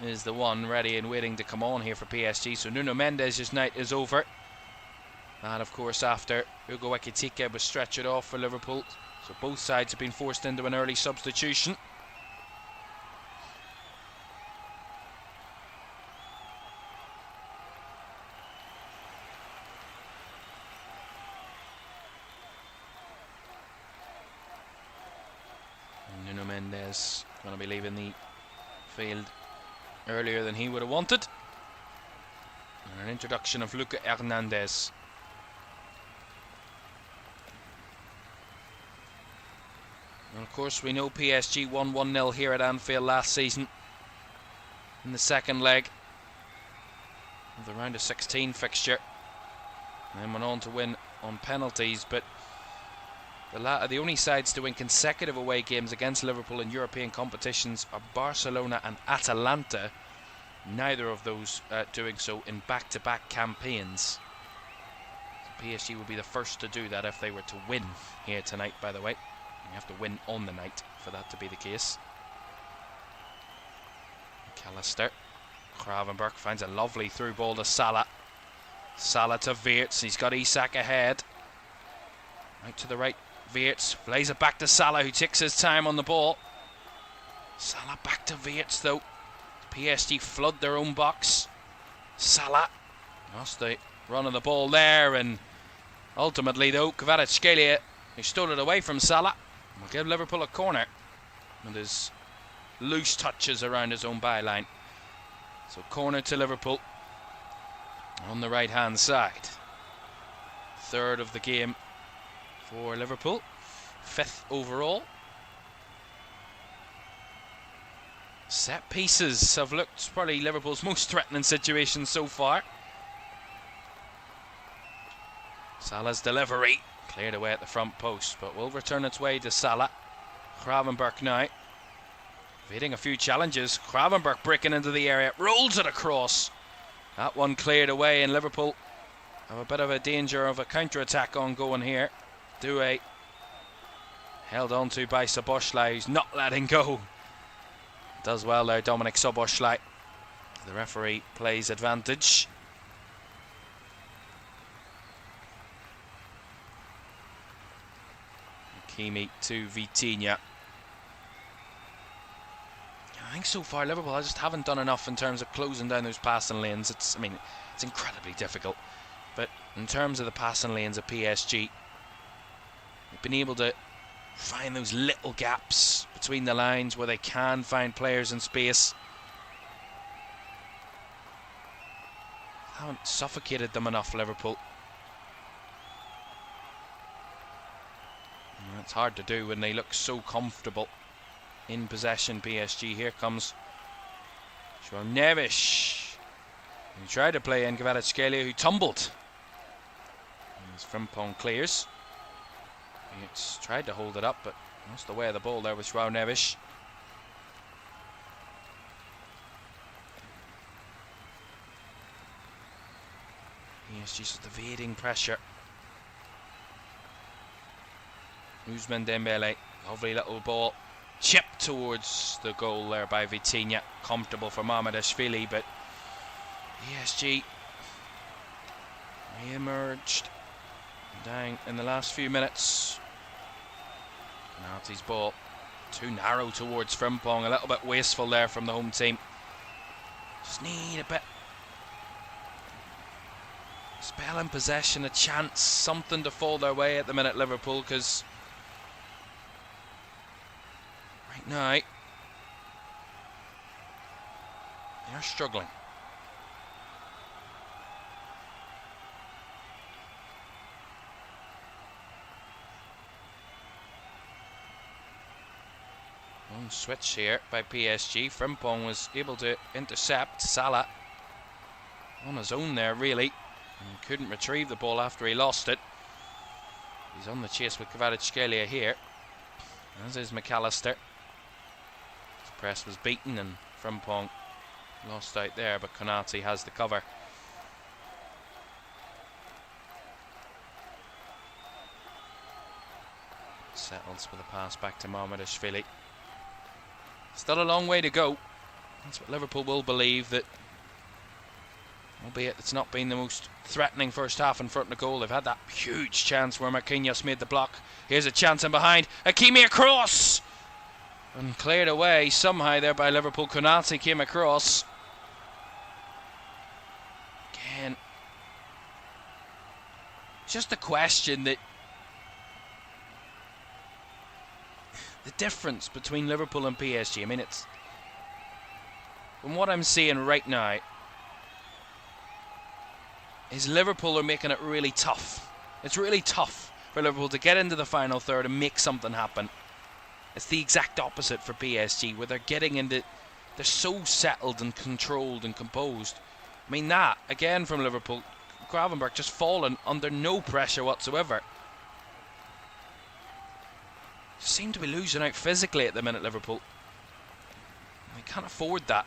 is the one ready and waiting to come on here for PSG. So Nuno Mendes' night is over. And of course, after Hugo Ekitike was stretchered off for Liverpool. So both sides have been forced into an early substitution. And Nuno Mendes going to be leaving the field earlier than he would have wanted. And an introduction of Lucas Hernandez. And of course we know PSG won 1-0 here at Anfield last season in the second leg of the round of 16 fixture, and then went on to win on penalties. But the only sides to win consecutive away games against Liverpool in European competitions are Barcelona and Atalanta, neither of those doing so in back-to-back campaigns. So PSG will be the first to do that if they were to win here tonight, by the way. You have to win on the night for that to be the case. McAllister. Gravenberch finds a lovely through ball to Salah. Salah to Wirtz. He's got Isak ahead. Right to the right. Wirtz plays it back to Salah, who takes his time on the ball. Salah back to Wirtz though. PSG flood their own box. Salah lost the run of the ball there, and ultimately though, WATCHALONG, who stole it away from Salah, will give Liverpool a corner with his loose touches around his own byline. So corner to Liverpool on the right hand side. Third of the game for Liverpool, fifth overall. Set pieces have looked probably Liverpool's most threatening situation so far. Salah's delivery cleared away at the front post, but will return its way to Salah. Gravenberch now. evading a few challenges. Gravenberch breaking into the area, rolls it across. That one cleared away, and Liverpool have a bit of a danger of a counter-attack ongoing here. Doué held on to by Szoboszlai, who's not letting go. Does well there, Dominic Szoboszlai. The referee plays advantage. Hakimi to Vitinha. I think so far Liverpool just haven't done enough in terms of closing down those passing lanes. It's incredibly difficult, but in terms of the passing lanes of PSG, they've been able to find those little gaps between the lines where they can find players in space. Haven't suffocated them enough, Liverpool. And it's hard to do when they look so comfortable in possession. PSG. Here comes João Neves. He tried to play in Kvaratskhelia, who tumbled. As Frimpong clears. It's tried to hold it up, but lost the way of the ball there with João Neves. PSG just evading pressure. Ousmane Dembele, lovely little ball, chipped towards the goal there by Vitinha. Comfortable for Mamardashvili, but PSG re-emerged down in the last few minutes. Penalty's ball too narrow towards Frimpong, a little bit wasteful there from the home team. Just need a bit spell in possession, a chance, something to fall their way at the minute, Liverpool, because right now they're struggling. One switch here by PSG. Frimpong was able to intercept Salah on his own there, really. And couldn't retrieve the ball after he lost it. He's on the chase with Kvaratskhelia here, as is McAllister. His press was beaten and Frimpong lost out there, but Konate has the cover. Settles with a pass back to Mamardashvili. Still a long way to go. That's what Liverpool will believe, that albeit it's not been the most threatening first half in front of the goal. They've had that huge chance where Marquinhos made the block. Here's a chance in behind. Hakimi across! And cleared away somehow there by Liverpool. Konate came across. Again, just a question that the difference between Liverpool and PSG, I mean, it's from what I'm seeing right now, is Liverpool are making it really tough. It's really tough for Liverpool to get into the final third and make something happen. It's the exact opposite for PSG, where they're getting into, they're so settled and controlled and composed. I mean, that again from Liverpool, Gravenberch just fallen under no pressure whatsoever. Seem to be losing out physically at the minute, Liverpool. They can't afford that.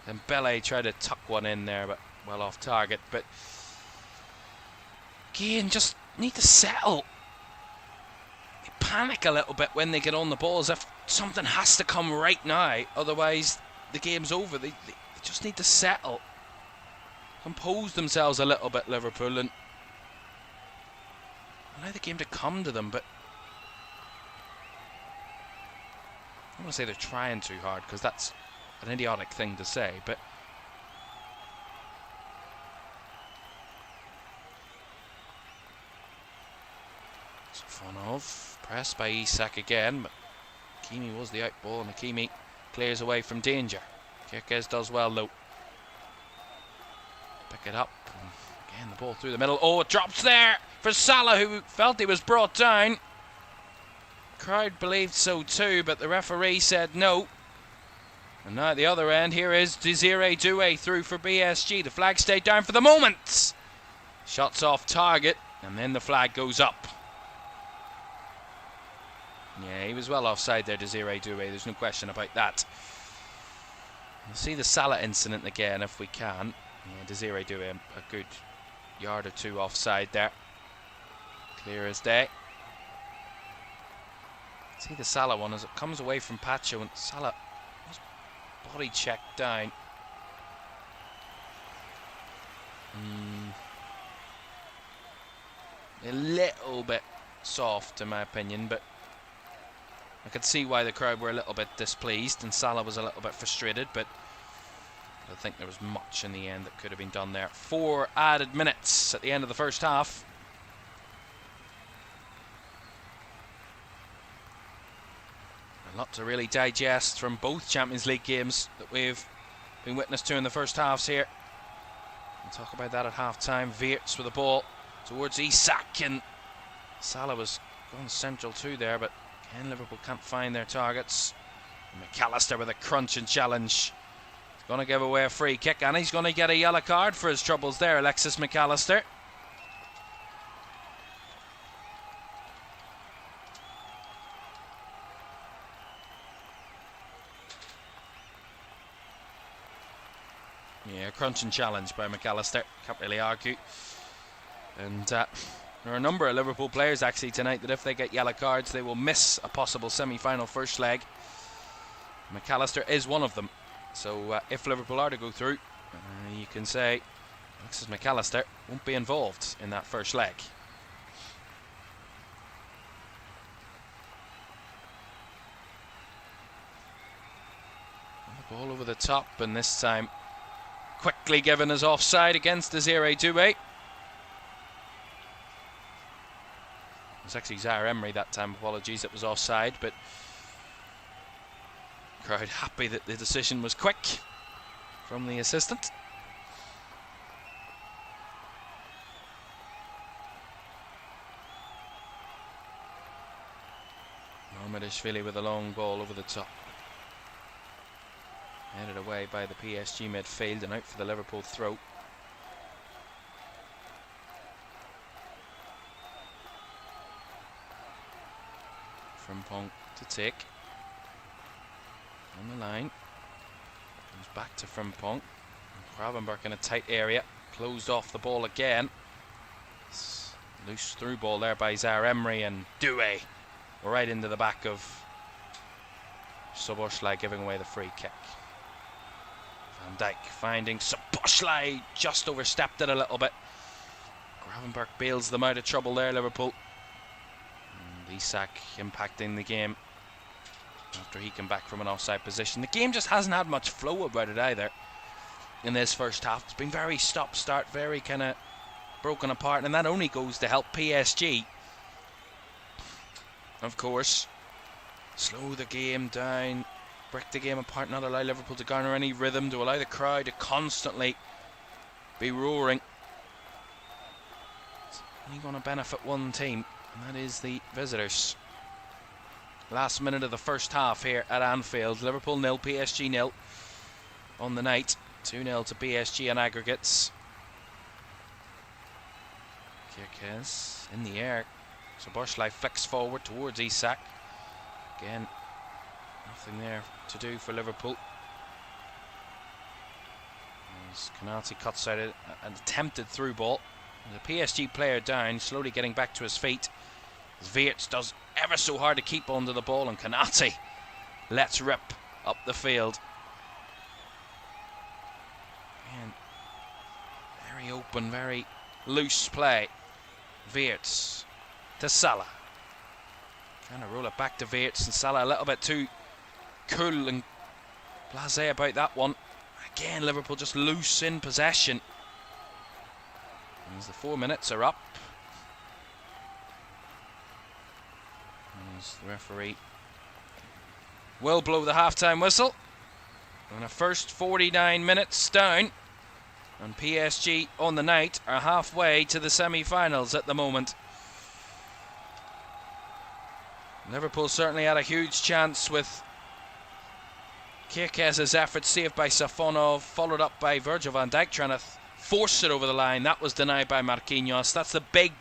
And Dembele tried to tuck one in there, but well off target. But again, just need to settle. They panic a little bit when they get on the ball, as if something has to come right now, otherwise the game's over. They just need to settle, compose themselves a little bit, Liverpool, and allow the game to come to them. But I don't want to say they're trying too hard, because that's an idiotic thing to say, but Safonov, pressed by Isak again, but Hakimi was the out ball, and Hakimi clears away from danger. Kirkez does well though. Pick it up, and again the ball through the middle. Oh, it drops there for Salah, who felt he was brought down. Crowd believed so too, but the referee said no. And now at the other end, here is Désiré Doué through for PSG. The flag stayed down for the moment. Shots off target, and then the flag goes up. Yeah, he was well offside there, Desiree Doué. There's no question about that. We'll see the Salah incident again if we can. Yeah, Desiree Doué a good yard or two offside there. Clear as day. See the Salah one as it comes away from Pacho, and Salah was body checked down. A little bit soft in my opinion, but I could see why the crowd were a little bit displeased and Salah was a little bit frustrated, but I don't think there was much in the end that could have been done there. 4 added minutes at the end of the first half. A lot to really digest from both Champions League games that we've been witness to in the first halves here. We'll talk about that at half-time. Wirtz with the ball towards Isak, and Salah was going central too there, but again Liverpool can't find their targets. McAllister with a crunch and challenge. He's going to give away a free kick, and he's going to get a yellow card for his troubles there, Alexis McAllister. Yeah, crunch and challenge by McAllister. Can't really argue. And there are a number of Liverpool players actually tonight that if they get yellow cards they will miss a possible semi-final first leg. McAllister is one of them. So if Liverpool are to go through, you can say Alexis McAllister won't be involved in that first leg. The ball over the top, and this time quickly given as offside against Desiree Doué. It was actually Zaire Emery that time, apologies, it was offside, but crowd happy that the decision was quick from the assistant. Mohamedashvili with a long ball over the top. Headed away by the PSG midfield and out for the Liverpool throw. Frimpong to take. On the line. Comes back to Frimpong. Gravenberch in a tight area. Closed off the ball again. Loose through ball there by Zaire Emery, and Doué right into the back of Szoboszlai, giving away the free kick. Van Dijk finding Szoboszlai, just overstepped it a little bit. Gravenberch bails them out of trouble there, Liverpool. And Isak impacting the game after he came back from an offside position. The game just hasn't had much flow about it either in this first half. It's been very stop-start, very kind of broken apart, and that only goes to help PSG. Of course, slow the game down, break the game apart, not allow Liverpool to garner any rhythm, to allow the crowd to constantly be roaring. It's only going to benefit one team, and that is the visitors. Last minute of the first half here at Anfield. Liverpool 0, PSG 0 on the night. 2-0 to PSG on aggregates. Kirkes in the air. Szoboszlai flicks forward towards Isak. Again, nothing there to do for Liverpool. As Konate cuts out an attempted through ball. The PSG player down, slowly getting back to his feet. As Wirtz does ever so hard to keep onto the ball, and Konate lets rip up the field. And very open, very loose play. Wirtz to Salah. Trying to roll it back to Wirtz, and Salah a little bit too cool and blasé about that one. Again, Liverpool just loose in possession. As the 4 minutes are up. As the referee will blow the half-time whistle. And a first 49 minutes down. And PSG on the night are halfway to the semi-finals at the moment. Liverpool certainly had a huge chance with Kirkes' effort saved by Safonov, followed up by Virgil van Dijk trying to force it over the line. That was denied by Marquinhos. That's the big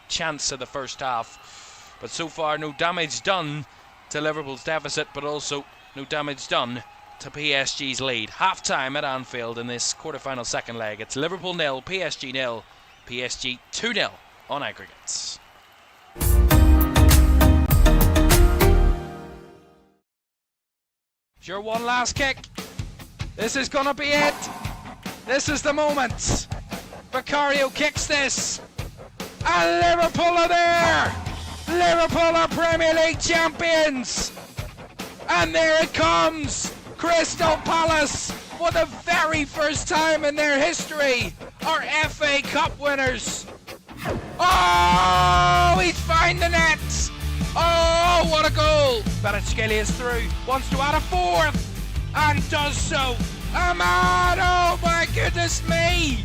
chance of the first half. But so far, no damage done to Liverpool's deficit, but also no damage done to PSG's lead. Half-time at Anfield in this quarter-final second leg. It's Liverpool 0, PSG 0, PSG 2-0 on aggregates. Your one last kick. This is gonna be it. This is the moment. Vicario kicks this, and Liverpool are there. Liverpool are Premier League champions, and there it comes. Crystal Palace, for the very first time in their history, are FA Cup winners. Oh, he's found the net. Oh, what a goal! Kvaratskhelia is through, wants to add a fourth, and does so. Ahmad, oh my goodness me!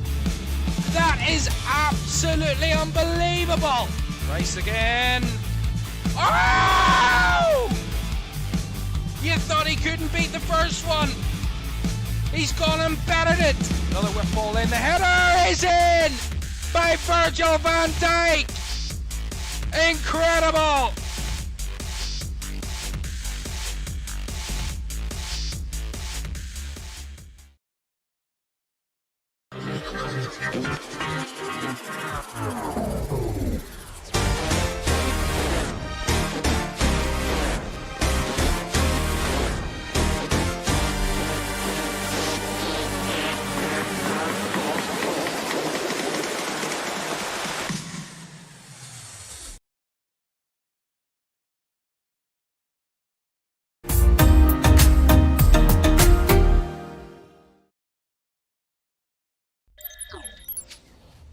That is absolutely unbelievable! Rice again. Oh! You thought he couldn't beat the first one. He's gone and bettered it. Another whip ball in. The header is in by Virgil van Dijk. Incredible!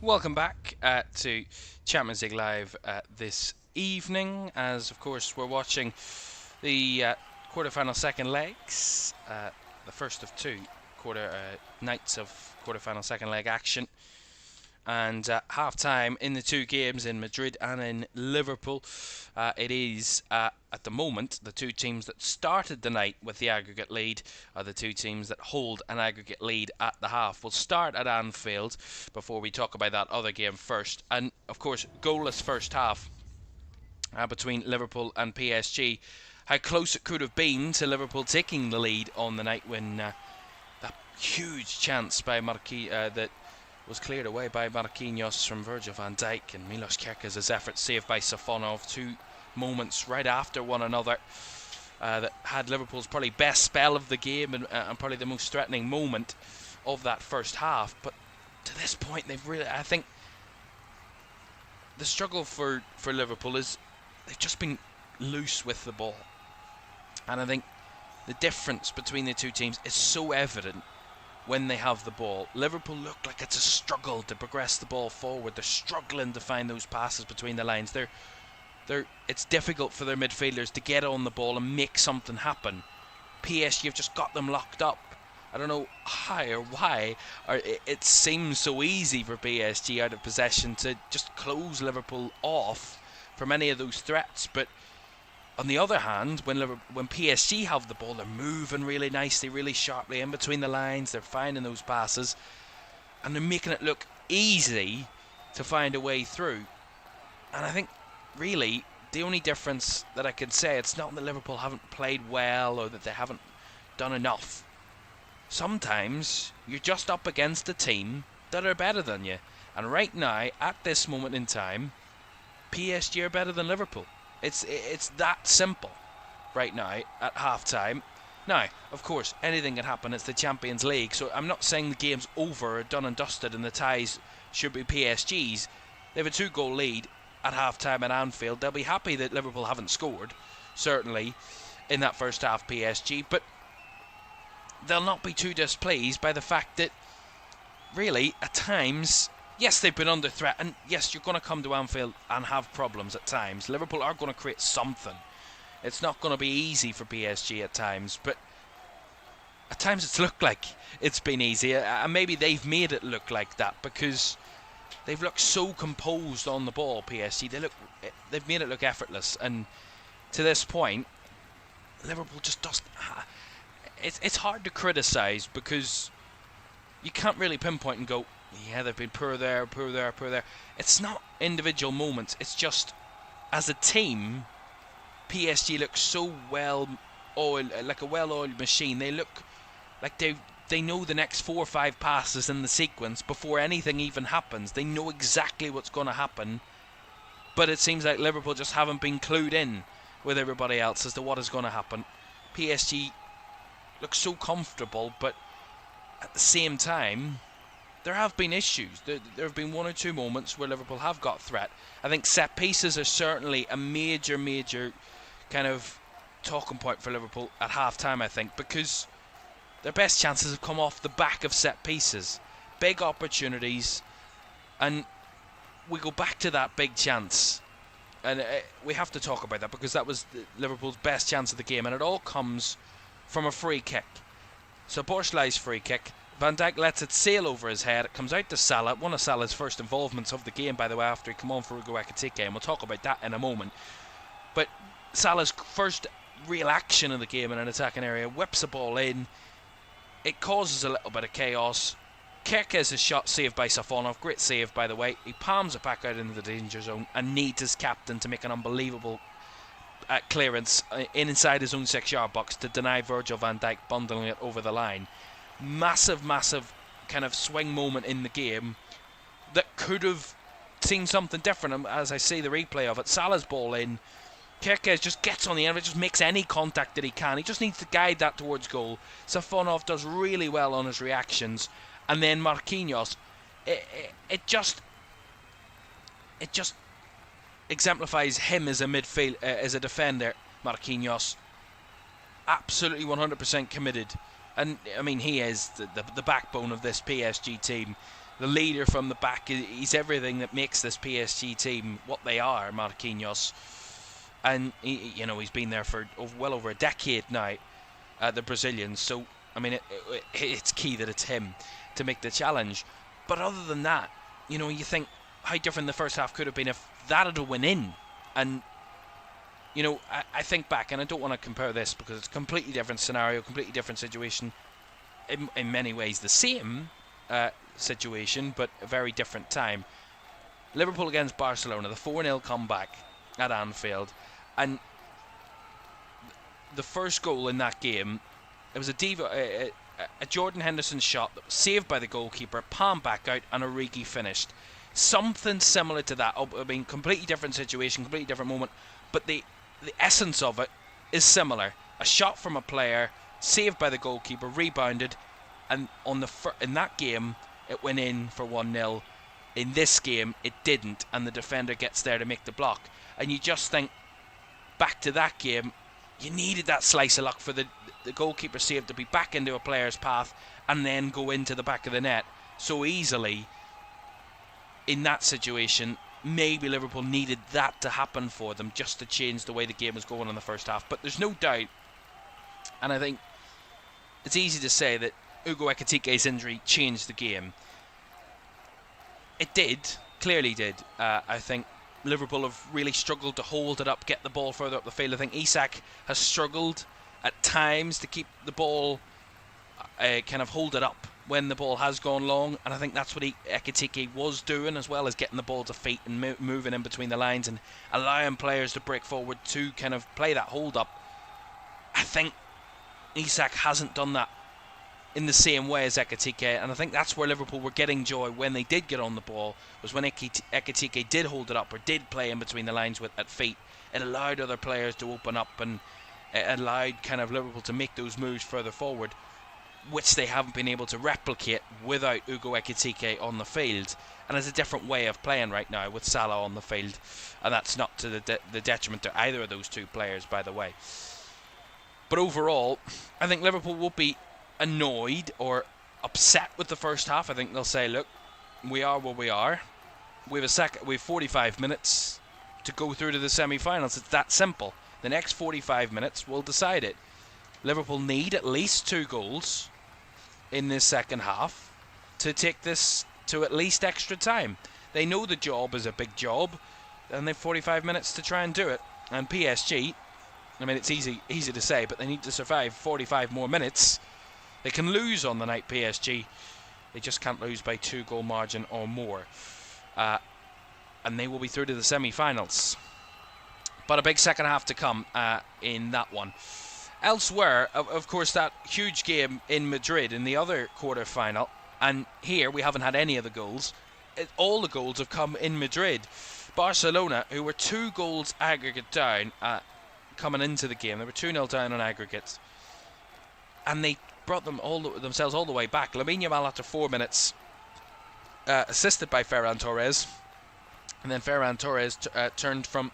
Welcome back to Champions League Live this evening, as of course we're watching the quarter-final second legs, the first of two nights of quarter-final second leg action, and half-time in the two games in Madrid and in Liverpool. It is at the moment the two teams that started the night with the aggregate lead are the two teams that hold an aggregate lead at the half. We'll start at Anfield before we talk about that other game first, and of course goalless first half between Liverpool and PSG. How close it could have been to Liverpool taking the lead on the night when that huge chance by that was cleared away by Marquinhos from Virgil van Dijk, and Milos Kerkez's effort saved by Safonov. Two moments right after one another that had Liverpool's probably best spell of the game and probably the most threatening moment of that first half. But to this point, I think the struggle for Liverpool is they've just been loose with the ball, and I think the difference between the two teams is so evident when they have the ball. Liverpool look like it's a struggle to progress the ball forward. They're struggling to find those passes between the lines. It's difficult for their midfielders to get on the ball and make something happen. PSG have just got them locked up. I don't know how or why, or it seems so easy for PSG out of possession to just close Liverpool off from any of those threats. But on the other hand, when PSG have the ball, they're moving really nicely, really sharply in between the lines. They're finding those passes, and they're making it look easy to find a way through. And I think, really, the only difference that I can say, it's not that Liverpool haven't played well or that they haven't done enough. Sometimes you're just up against a team that are better than you. And right now, at this moment in time, PSG are better than Liverpool. It's that simple right now at half-time. Now, of course, anything can happen. It's the Champions League, so I'm not saying the game's over, done and dusted, and the ties should be PSG's. They have a 2-goal lead at half-time at Anfield. They'll be happy that Liverpool haven't scored, certainly, in that first half, PSG, but they'll not be too displeased by the fact that, really, at times, yes, they've been under threat, and yes, you're going to come to Anfield and have problems at times. Liverpool are going to create something. It's not going to be easy for PSG at times, but at times it's looked like it's been easy, and maybe they've made it look like that because they've looked so composed on the ball, PSG. They've made it look effortless, and to this point, Liverpool just doesn't. It's hard to criticise because you can't really pinpoint and go, yeah, they've been poor there, poor there, poor there. It's not individual moments. It's just, as a team, PSG look so well-oiled, like a well-oiled machine. They look like they know the next 4 or 5 passes in the sequence before anything even happens. They know exactly what's going to happen, but it seems like Liverpool just haven't been clued in with everybody else as to what is going to happen. PSG looks so comfortable, but at the same time, there have been issues. There have been 1 or 2 moments where Liverpool have got threat. I think set pieces are certainly a major kind of talking point for Liverpool at half-time, I think, because their best chances have come off the back of set pieces. Big opportunities, and we go back to that big chance. And we have to talk about that because that was Liverpool's best chance of the game, and it all comes from a free kick. So Borslij's free kick, Van Dijk lets it sail over his head. It comes out to Salah, one of Salah's first involvements of the game, by the way, after he came on for Ugo Ekitike, and we'll talk about that in a moment. But Salah's first real action of the game in an attacking area, whips the ball in. It causes a little bit of chaos. Kerkez's shot saved by Safonov, great save by the way. He palms it back out into the danger zone and needs his captain to make an unbelievable clearance inside his own 6-yard box to deny Virgil van Dijk bundling it over the line. Massive kind of swing moment in the game that could have seen something different. As I see the replay of it, Salah's ball in, Kerkez just gets on the end of it, just makes any contact that he can. He just needs to guide that towards goal. Safonov does really well on his reactions. And then Marquinhos, it just exemplifies him as a as a defender. Marquinhos, absolutely 100% committed, and I mean he is the backbone of this PSG team, the leader from the back. He's everything that makes this PSG team what they are. Marquinhos, and he's been there for well over a decade now, the Brazilian. So I mean it's key that it's him to make the challenge. But other than that, you think how different the first half could have been if that had went in. And I think back, and I don't want to compare this because it's a completely different scenario, completely different situation, in many ways the same situation but a very different time. Liverpool against Barcelona, the 4-0 comeback at Anfield, and the first goal in that game, it was a Jordan Henderson shot that was saved by the goalkeeper, palmed back out, and Origi finished. Something similar to that. I mean, completely different situation, completely different moment, but the essence of it is similar. A shot from a player, saved by the goalkeeper, rebounded, and in that game it went in for 1-0. In this game it didn't, and the defender gets there to make the block. And you just think back to that game, you needed that slice of luck for the goalkeeper save to be back into a player's path and then go into the back of the net so easily. In that situation, maybe Liverpool needed that to happen for them just to change the way the game was going in the first half. But there's no doubt, and I think it's easy to say that Ugo Ekitike's injury changed the game. It did, clearly did. I think Liverpool have really struggled to hold it up, get the ball further up the field. I think Isak has struggled at times to keep the ball, kind of hold it up when the ball has gone long, and I think that's what Ekitike was doing, as well as getting the ball to feet and moving in between the lines and allowing players to break forward to kind of play that hold up. I think Isak hasn't done that in the same way as Ekitike, and I think that's where Liverpool were getting joy when they did get on the ball, was when Ekitike did hold it up or did play in between the lines at feet. It allowed other players to open up, and it allowed kind of Liverpool to make those moves further forward, which they haven't been able to replicate without Ugo Ekitike on the field. And it's a different way of playing right now with Salah on the field, and that's not to the detriment to either of those two players, by the way. But overall, I think Liverpool will be annoyed or upset with the first half. I think they'll say, look, we are where we are. We have 45 minutes to go through to the semi-finals. It's that simple. The next 45 minutes will decide it. Liverpool need at least 2 goals in this second half to take this to at least extra time. They know the job is a big job, and they've 45 minutes to try and do it. And PSG, I mean, it's easy to say, but they need to survive 45 more minutes. They can lose on the night, PSG. They just can't lose by 2-goal margin or more. And they will be through to the semi-finals. but a big second half to come in that one. Elsewhere, of course, that huge game in Madrid in the other quarter-final, and here we haven't had any of the goals. All the goals have come in Madrid. Barcelona, who were 2 goals aggregate down coming into the game, they were 2-0 down on aggregate, and they brought themselves all the way back. Lamine Yamal after 4 minutes, assisted by Ferran Torres, and then Ferran Torres turned from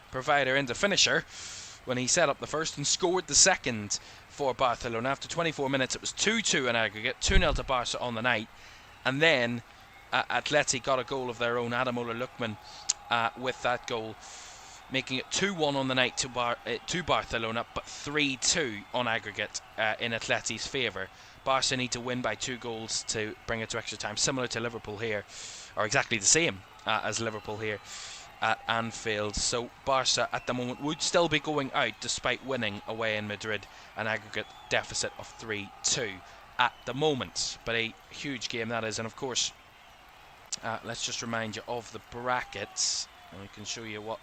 provider into finisher when he set up the first and scored the second for Barcelona. After 24 minutes, it was 2-2 in aggregate, 2-0 to Barca on the night, and then Atleti got a goal of their own. Ademola Lookman with that goal, making it 2-1 on the night to Barcelona, but 3-2 on aggregate in Atleti's favour. Barca need to win by 2 goals to bring it to extra time, similar to Liverpool here, or exactly the same as Liverpool here at Anfield. So Barca at the moment would still be going out despite winning away in Madrid, an aggregate deficit of 3-2 at the moment. But a huge game that is, and of course let's just remind you of the brackets, and we can show you what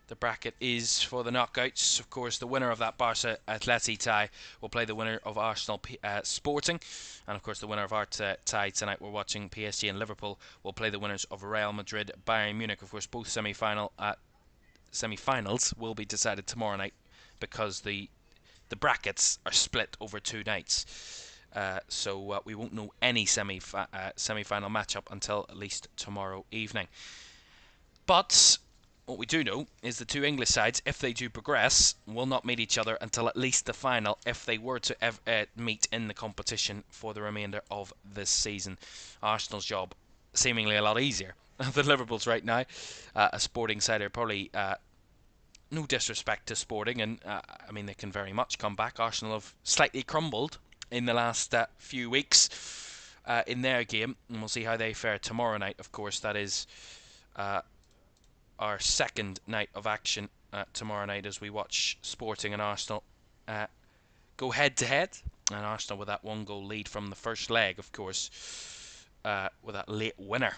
the bracket is for the knockouts. Of course, the winner of that Barca Atleti tie will play the winner of Arsenal Sporting, and of course the winner of our tie tonight, we're watching PSG and Liverpool, will play the winners of Real Madrid Bayern Munich. Of course, both semi-finals will be decided tomorrow night because the brackets are split over 2 nights. So we won't know any semi-final matchup until at least tomorrow evening. But what we do know is the 2 English sides, if they do progress, will not meet each other until at least the final, if they were to meet in the competition for the remainder of this season. Arsenal's job seemingly a lot easier than Liverpool's right now. A Sporting side are probably, no disrespect to Sporting, and I mean they can very much come back. Arsenal have slightly crumbled in the last few weeks in their game, and we'll see how they fare tomorrow night. Of course, that is our second night of action tomorrow night, as we watch Sporting and Arsenal go head to head, and Arsenal with that 1-goal lead from the first leg, of course, with that late winner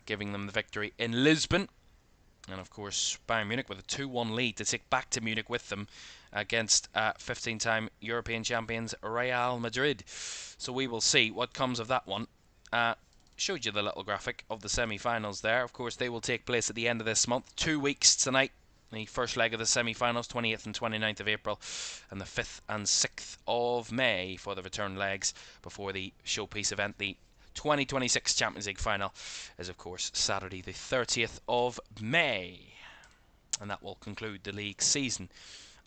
giving them the victory in Lisbon. And of course Bayern Munich with a 2-1 lead to take back to Munich with them against 15-time European champions Real Madrid. So we will see what comes of that one. Showed you the little graphic of the semi-finals there. Of course, they will take place at the end of this month. 2 weeks tonight. The first leg of the semi-finals, 28th and 29th of April, and the 5th and 6th of May for the return legs before the showpiece event. The 2026 Champions League final is, of course, Saturday the 30th of May. And that will conclude the league season,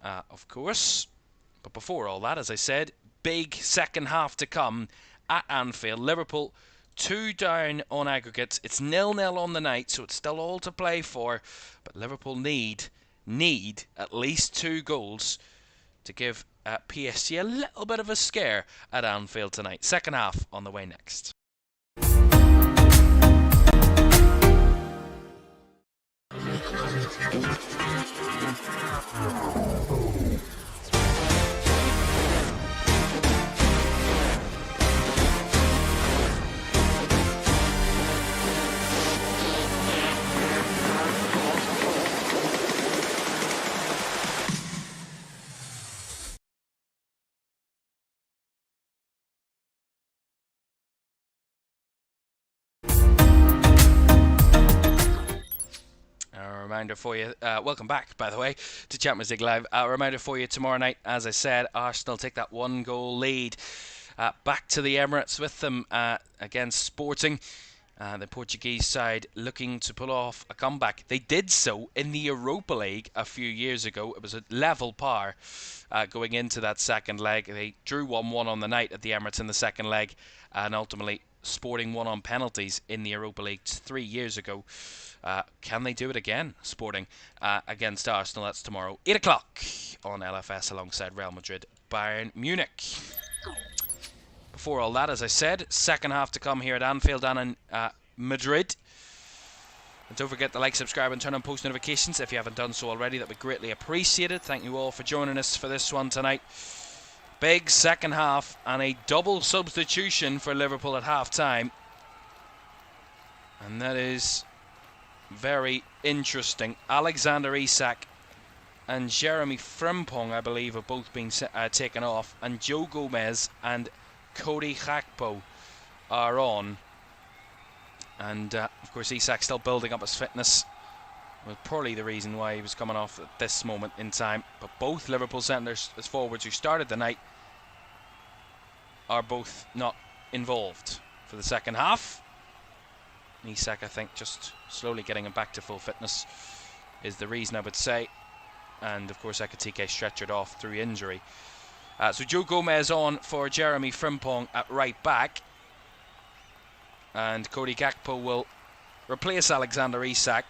of course. But before all that, as I said, big second half to come at Anfield. Liverpool 2 down on aggregate. It's 0-0 on the night, so it's still all to play for. But Liverpool need at least 2 goals to give PSG a little bit of a scare at Anfield tonight. Second half on the way next. Reminder for you, welcome back, by the way, to Champions League Live. A reminder for you, tomorrow night, as I said, Arsenal take that 1-goal lead back to the Emirates with them against Sporting. The Portuguese side looking to pull off a comeback. They did so in the Europa League a few years ago. It was a level par going into that second leg. They drew 1-1 on the night at the Emirates in the second leg, and ultimately Sporting won on penalties in the Europa League 3 years ago. Can they do it again, Sporting, against Arsenal? That's tomorrow, 8 o'clock on LFS alongside Real Madrid Bayern Munich. Before all that, as I said, second half to come here at Anfield and in Madrid. And don't forget to like, subscribe and turn on post notifications if you haven't done so already. That would be greatly appreciated. Thank you all for joining us for this one tonight. Big second half and a double substitution for Liverpool at half time. And that is very interesting. Alexander Isak and Jeremy Frimpong, I believe, have both been taken off, and Joe Gomez and Cody Gakpo are on. And of course Isak still building up his fitness, was probably the reason why he was coming off at this moment in time. But both Liverpool centres as forwards who started the night are both not involved for the second half. Isak, I think, just slowly getting him back to full fitness is the reason, I would say. And of course Ekitike stretchered off through injury. So Joe Gomez on for Jeremy Frimpong at right back, and Cody Gakpo will replace Alexander Isak.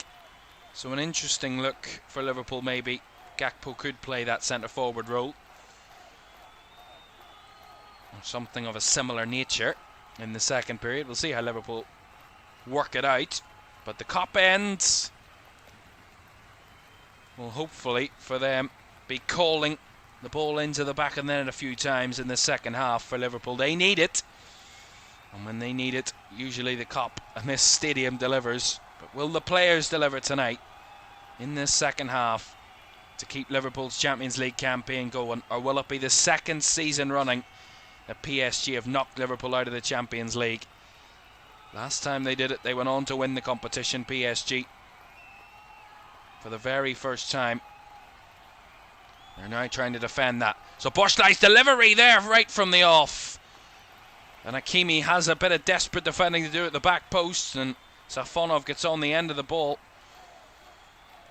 So an interesting look for Liverpool. Maybe Gakpo could play that centre forward role, or something of a similar nature in the second period. We'll see how Liverpool work it out, but the cop ends will hopefully for them be calling the ball into the back of the net a few times in the second half for Liverpool. They need it, and when they need it, usually the cop and this stadium delivers. But will the players deliver tonight in this second half to keep Liverpool's Champions League campaign going, or will it be the second season running that PSG have knocked Liverpool out of the Champions League? Last time they did it, they went on to win the competition, PSG, for the very first time. They're now trying to defend that. So Boschlei's delivery there right from the off. And Hakimi has a bit of desperate defending to do at the back post, and Safonov gets on the end of the ball.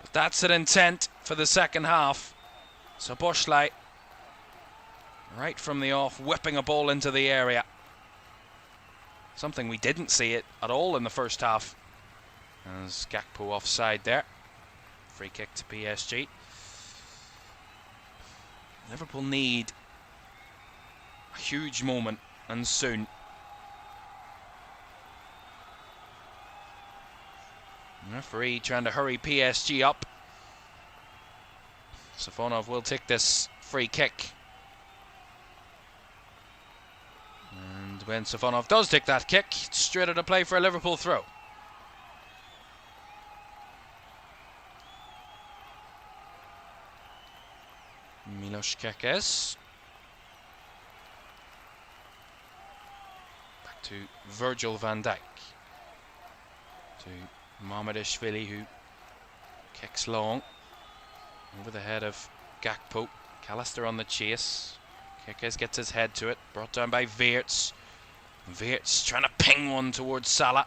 But that's an intent for the second half. So Boschlei, right from the off, whipping a ball into the area. Something we didn't see it at all in the first half. As Gakpo offside there. Free kick to PSG. Liverpool need a huge moment, and soon. The referee trying to hurry PSG up. Safonov will take this free kick. And when Safonov does take that kick, it's straight out of play for a Liverpool throw. Milos Kekes. Back to Virgil van Dijk. To Mamadashvili, who kicks long. Over the head of Gakpo. Callister on the chase. Kekes gets his head to it. Brought down by Weerts. Weerts trying to ping one towards Salah.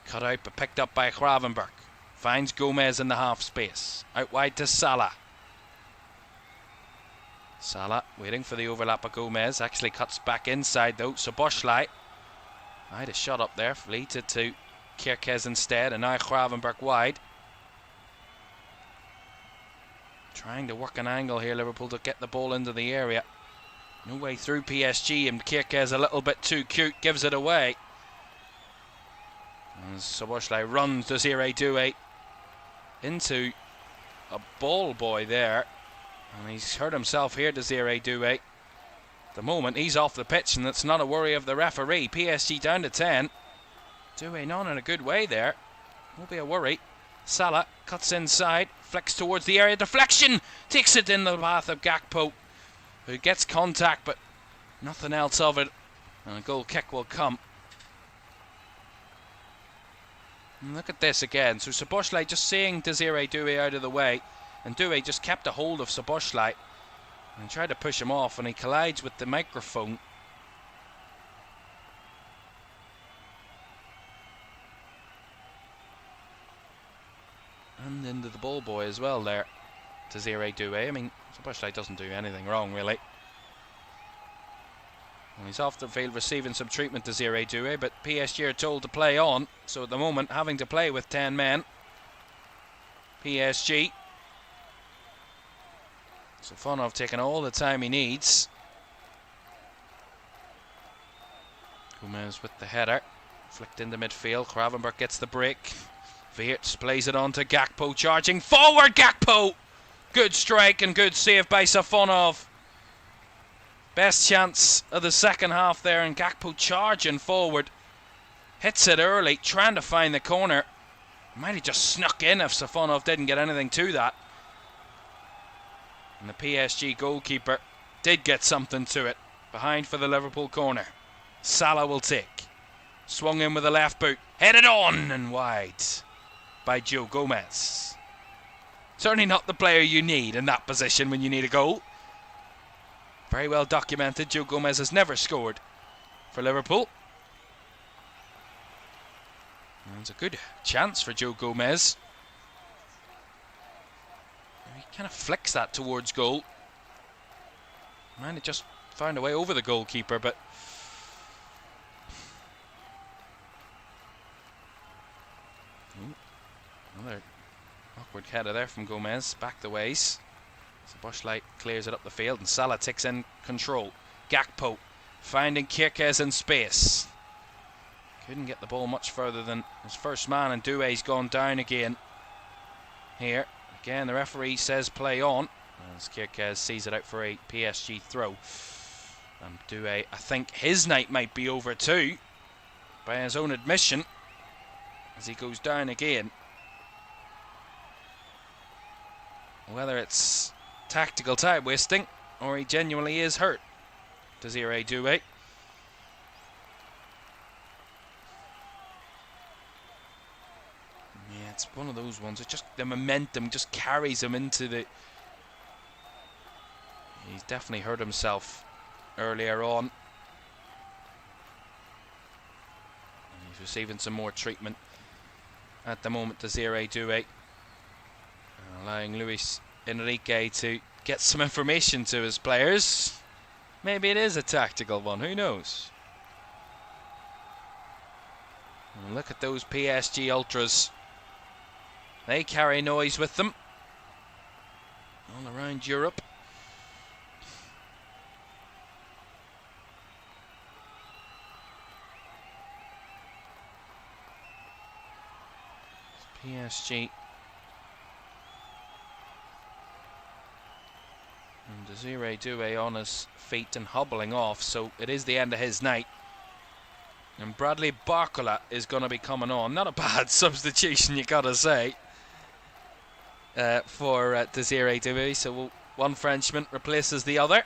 Cut out but picked up by Gravenberch. Finds Gomez in the half space. Out wide to Salah. Salah waiting for the overlap of Gomez. Actually cuts back inside though. So Boschlei. I had a shot up there. Leads it to Kierkes instead. And now Gravenberch wide. Trying to work an angle here, Liverpool, to get the ball into the area. No way through PSG, and Kierkes a little bit too cute, gives it away. As Szoboszlai runs Desiree Doué into a ball boy there. And he's hurt himself here, Desiree Doué. At the moment, he's off the pitch, and it's not a worry of the referee. PSG down to 10. Doué not in a good way there. Won't be a worry. Salah cuts inside, flicks towards the area, deflection, takes it in the path of Gakpo, who gets contact but nothing else of it, and a goal kick will come. And look at this again. So Szoboszlai just seeing Desiree Doué out of the way, and Doué just kept a hold of Szoboszlai and tried to push him off, and he collides with the microphone. And into the ball boy as well there, Desiree Doué. I mean, Szoboszlai doesn't do anything wrong really. Well, he's off the field receiving some treatment, Desiree Doué, but PSG are told to play on. So at the moment, having to play with 10 men. PSG. Safonov taking all the time he needs. Gomez with the header. Flicked into midfield. Gravenberch gets the break. Weerts plays it on to Gakpo, charging forward. Gakpo! Good strike and good save by Safonov. Best chance of the second half there, and Gakpo charging forward. Hits it early, trying to find the corner. Might have just snuck in if Safonov didn't get anything to that. And the PSG goalkeeper did get something to it. Behind for the Liverpool corner. Salah will take. Swung in with the left boot. Headed on and wide by Joe Gomez. Certainly not the player you need in that position when you need a goal. Very well documented. Joe Gomez has never scored for Liverpool. And it's a good chance for Joe Gomez. He kind of flicks that towards goal. Man, it just found a way over the goalkeeper, but another awkward header there from Gomez. Back the ways. So Bushlight clears it up the field, and Salah takes in control. Gakpo finding Kirkez in space. Couldn't get the ball much further than his first man, and Doué's gone down again. Here, again, the referee says play on, as Kirkez sees it out for a PSG throw. And Doué, I think his night might be over too, by his own admission, as he goes down again. Whether it's tactical time wasting or he genuinely is hurt, Desiree Doué. Yeah, it's one of those ones. It's just the momentum just carries him into the. He's definitely hurt himself earlier on. And he's receiving some more treatment at the moment, Desiree Doué. Allowing Luis Enrique to get some information to his players. Maybe it is a tactical one, who knows? And look at those PSG ultras. They carry noise with them all around Europe. PSG. And Desiree Doué on his feet and hobbling off, so it is the end of his night. And Bradley Barcola is going to be coming on. Not a bad substitution, you gotta say, for Desiree Doué. So one Frenchman replaces the other.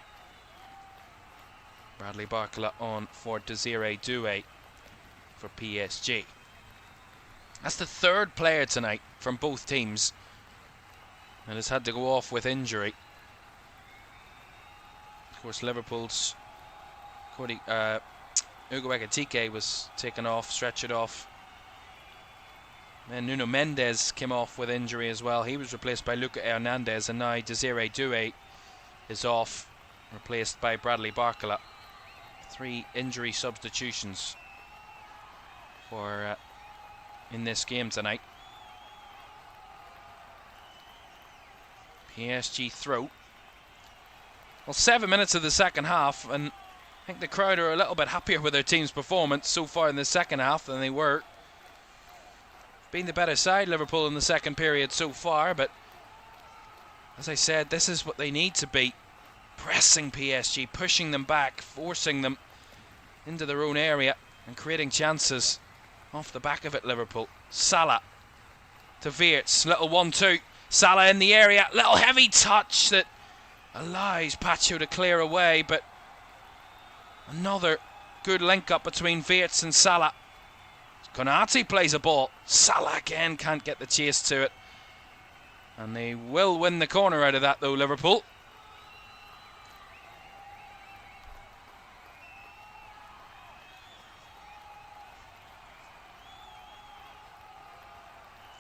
Bradley Barcola on for Desiree Doué for PSG. That's the third player tonight from both teams and has had to go off with injury. Of course, Liverpool's Ugo Ekitike was taken off, stretchered off. Then Nuno Mendes came off with injury as well. He was replaced by Luca Hernandez, and now Desiree Doué is off, replaced by Bradley Barcola. 3 injury substitutions for in this game tonight. PSG throw. Well, 7 minutes of the second half, and I think the crowd are a little bit happier with their team's performance so far in the second half than they were. Been the better side, Liverpool, in the second period so far, but as I said, this is what they need to be. Pressing PSG, pushing them back, forcing them into their own area and creating chances off the back of it, Liverpool. Salah to Wirtz, little 1-2. Salah in the area, little heavy touch that allows Pacho to clear away, but another good link up between Wirtz and Salah. Konate plays a ball. Salah again can't get the chase to it. And they will win the corner out of that though, Liverpool.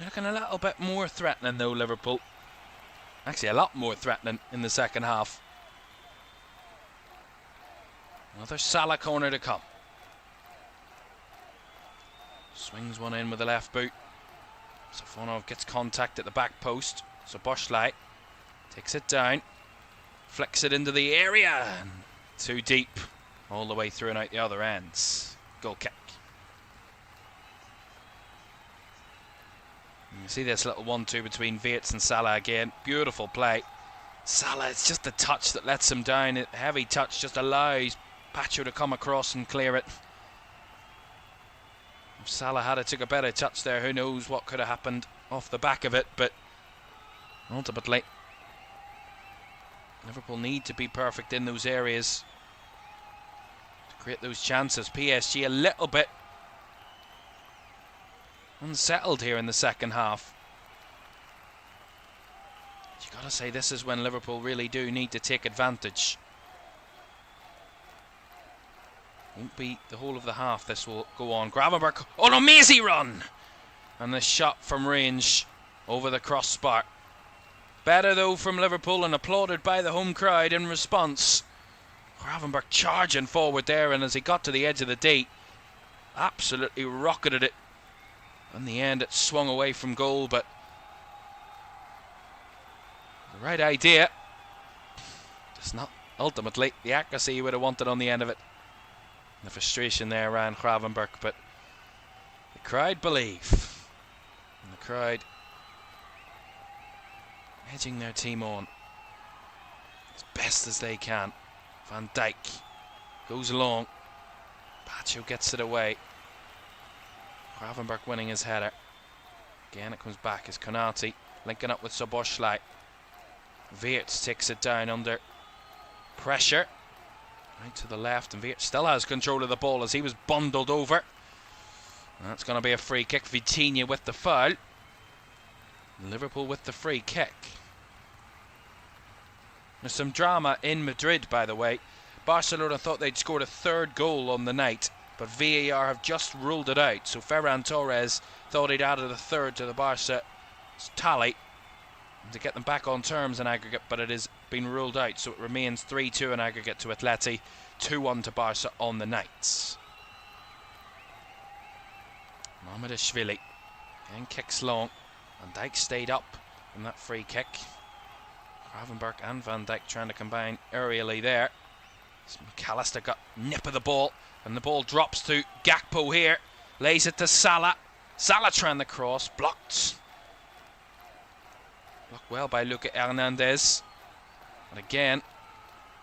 Looking a little bit more threatening though, Liverpool. Actually a lot more threatening in the second half. Another Salah corner to come. Swings one in with the left boot. Safonov gets contact at the back post. So Boschleit takes it down. Flicks it into the area. And too deep. All the way through and out the other ends. Goal kick. You see this little 1-2 between Wirtz and Salah again. Beautiful play. Salah, it's just the touch that lets him down. A heavy touch just allows Pacho to come across and clear it. If Salah had took a better touch there, who knows what could have happened off the back of it, but ultimately Liverpool need to be perfect in those areas to create those chances. PSG a little bit unsettled here in the second half. You got to say, this is when Liverpool really do need to take advantage. Won't be the whole of the half this will go on. Gravenberch, oh, an amazing run! And the shot from range over the crossbar. Better though from Liverpool, and applauded by the home crowd in response. Gravenberch charging forward there, and as he got to the edge of the D, absolutely rocketed it. In the end it swung away from goal, but the right idea. Just not ultimately the accuracy he would have wanted on the end of it. The frustration there around Gravenberch, but the crowd believe. And the crowd edging their team on as best as they can. Van Dijk goes along. Baggio gets it away. Gravenberch winning his header. Again it comes back as Konate linking up with Szoboszlai. Weerts takes it down under pressure. Right to the left, and Weerts still has control of the ball as he was bundled over. That's going to be a free kick. Vitinha with the foul. Liverpool with the free kick. There's some drama in Madrid, by the way. Barcelona thought they'd scored a third goal on the night, but VAR have just ruled it out. So Ferran Torres thought he'd added a third to the Barca tally to get them back on terms in aggregate, but it has been ruled out, so it remains 3-2 in aggregate to Atleti, 2-1 to Barca on the night. Mamardashvili again kicks long. Van Dijk stayed up in that free kick. Gravenberch and Van Dijk trying to combine aerially there. So McAllister got nip of the ball, and the ball drops to Gakpo here. Lays it to Salah. Salah trying the cross, blocked. Blocked well by Luka Hernandez. And again,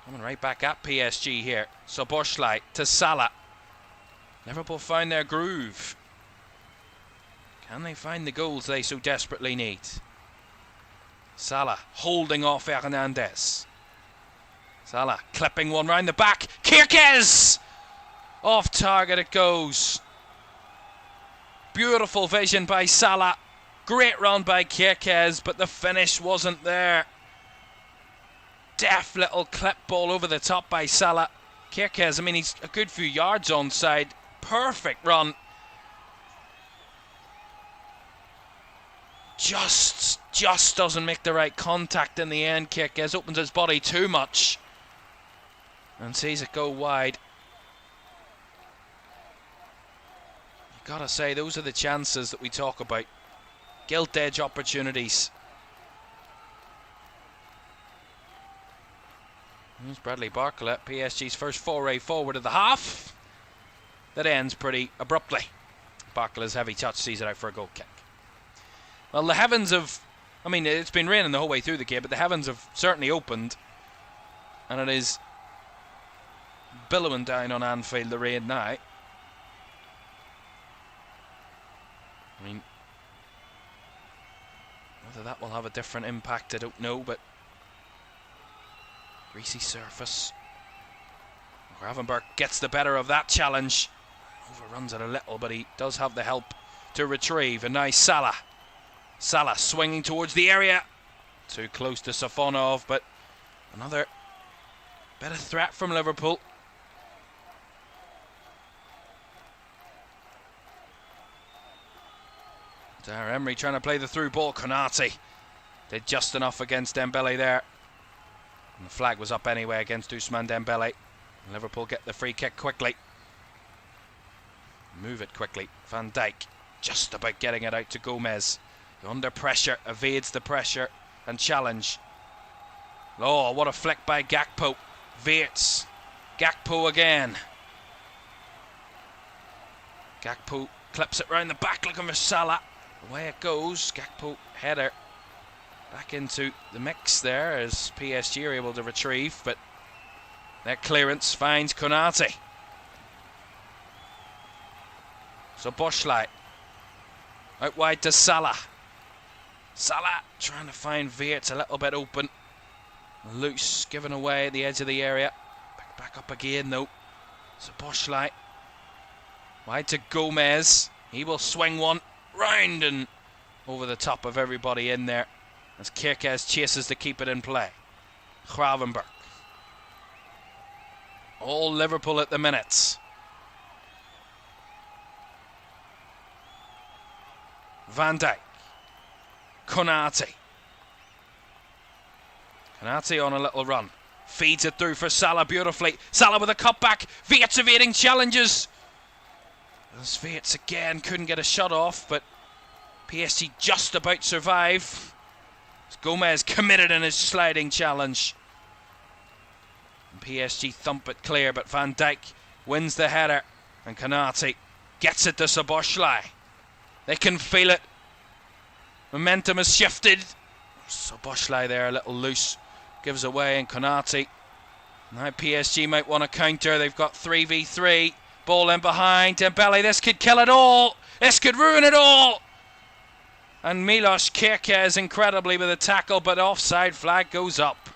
coming right back at PSG here. Szoboszlai to Salah. Liverpool found their groove. Can they find the goals they so desperately need? Salah holding off Hernandez. Salah clipping one round the back. Kirkez! Off target it goes. Beautiful vision by Salah. Great run by Kirkez, but the finish wasn't there. Deft little clip ball over the top by Salah. Kirkez, I mean, he's a good few yards onside. Perfect run. Just doesn't make the right contact in the end. Kirkez opens his body too much and sees it go wide. You gotta say, those are the chances that we talk about. Gilt edge opportunities. Here's Bradley Barcola, PSG's first foray forward of the half. That ends pretty abruptly. Barcola's heavy touch sees it out for a goal kick. Well, the heavens have, I mean, it's been raining the whole way through the game, but the heavens have certainly opened. And it is billowing down on Anfield, the rain now. I mean, whether that will have a different impact, I don't know, but greasy surface. Gravenberch gets the better of that challenge. Overruns it a little, but he does have the help to retrieve. And now Salah. Salah swinging towards the area. Too close to Safonov, but another better threat from Liverpool. Zaire Emery trying to play the through ball. Konate did just enough against Dembele there. And the flag was up anyway against Ousmane Dembele. And Liverpool get the free kick quickly. Move it quickly. Van Dijk just about getting it out to Gomez. Under pressure, evades the pressure and challenge. Oh, what a flick by Gakpo. Weerts. Gakpo again. Gakpo clips it round the back looking for Salah. Away it goes. Gakpo header back into the mix there as PSG are able to retrieve, but their clearance finds Konate. So Boschlei. Out wide to Salah. Salah trying to find Weerts a little bit open. Loose, given away at the edge of the area. Back up again though. So Boschlei. Wide to Gomez. He will swing one round and over the top of everybody in there as Kerkez chases to keep it in play. Gravenberg. All Liverpool at the minutes. Van Dijk. Konate. Konate on a little run. Feeds it through for Salah beautifully. Salah with a cutback. Weerts evading challenges. As Weerts again couldn't get a shot off, but PSG just about survive. As Gomez committed in his sliding challenge. And PSG thump it clear, but Van Dijk wins the header. And Konate gets it to Szoboszlai. They can feel it. Momentum has shifted. Szoboszlai there a little loose. Gives away, and Konate. Now PSG might want to counter. They've got 3v3. Ball in behind. Dembele, this could kill it all. This could ruin it all. And Milos Kerkez incredibly with a tackle, but offside flag goes up.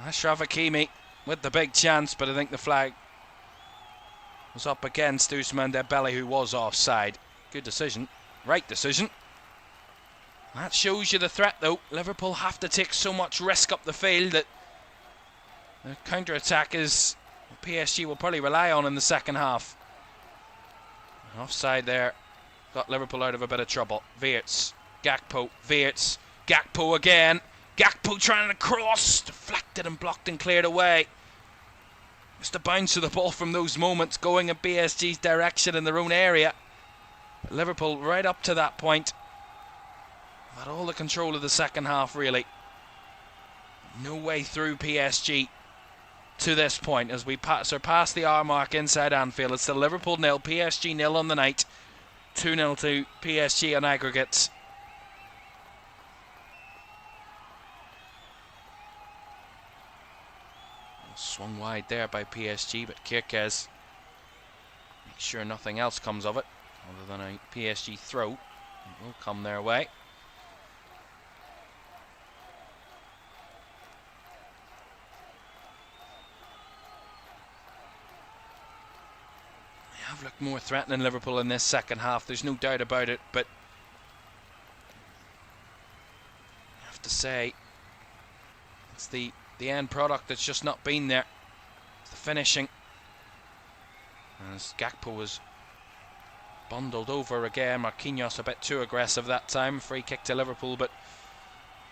Achraf Hakimi with the big chance, but I think the flag was up against Ousmane Dembele, who was offside. Good decision. Right decision. That shows you the threat though. Liverpool have to take so much risk up the field that the counter-attack is PSG will probably rely on in the second half. Offside there. Got Liverpool out of a bit of trouble. Weerts. Gakpo. Weerts. Gakpo again. Gakpo trying to cross. Deflected and blocked and cleared away. Just a bounce of the ball from those moments going in PSG's direction in their own area. But Liverpool right up to that point had all the control of the second half really. No way through PSG to this point as we surpass the hour mark inside Anfield. It's still Liverpool 0, PSG 0 on the night. 2-0 to PSG on aggregate. Swung wide there by PSG, but Kerkez makes sure nothing else comes of it other than a PSG throw. It will come their way. They have looked more threatening, Liverpool, in this second half. There's no doubt about it, but I have to say it's the end product that's just not been there. It's the finishing. As Gakpo was bundled over again. Marquinhos a bit too aggressive that time. Free kick to Liverpool, but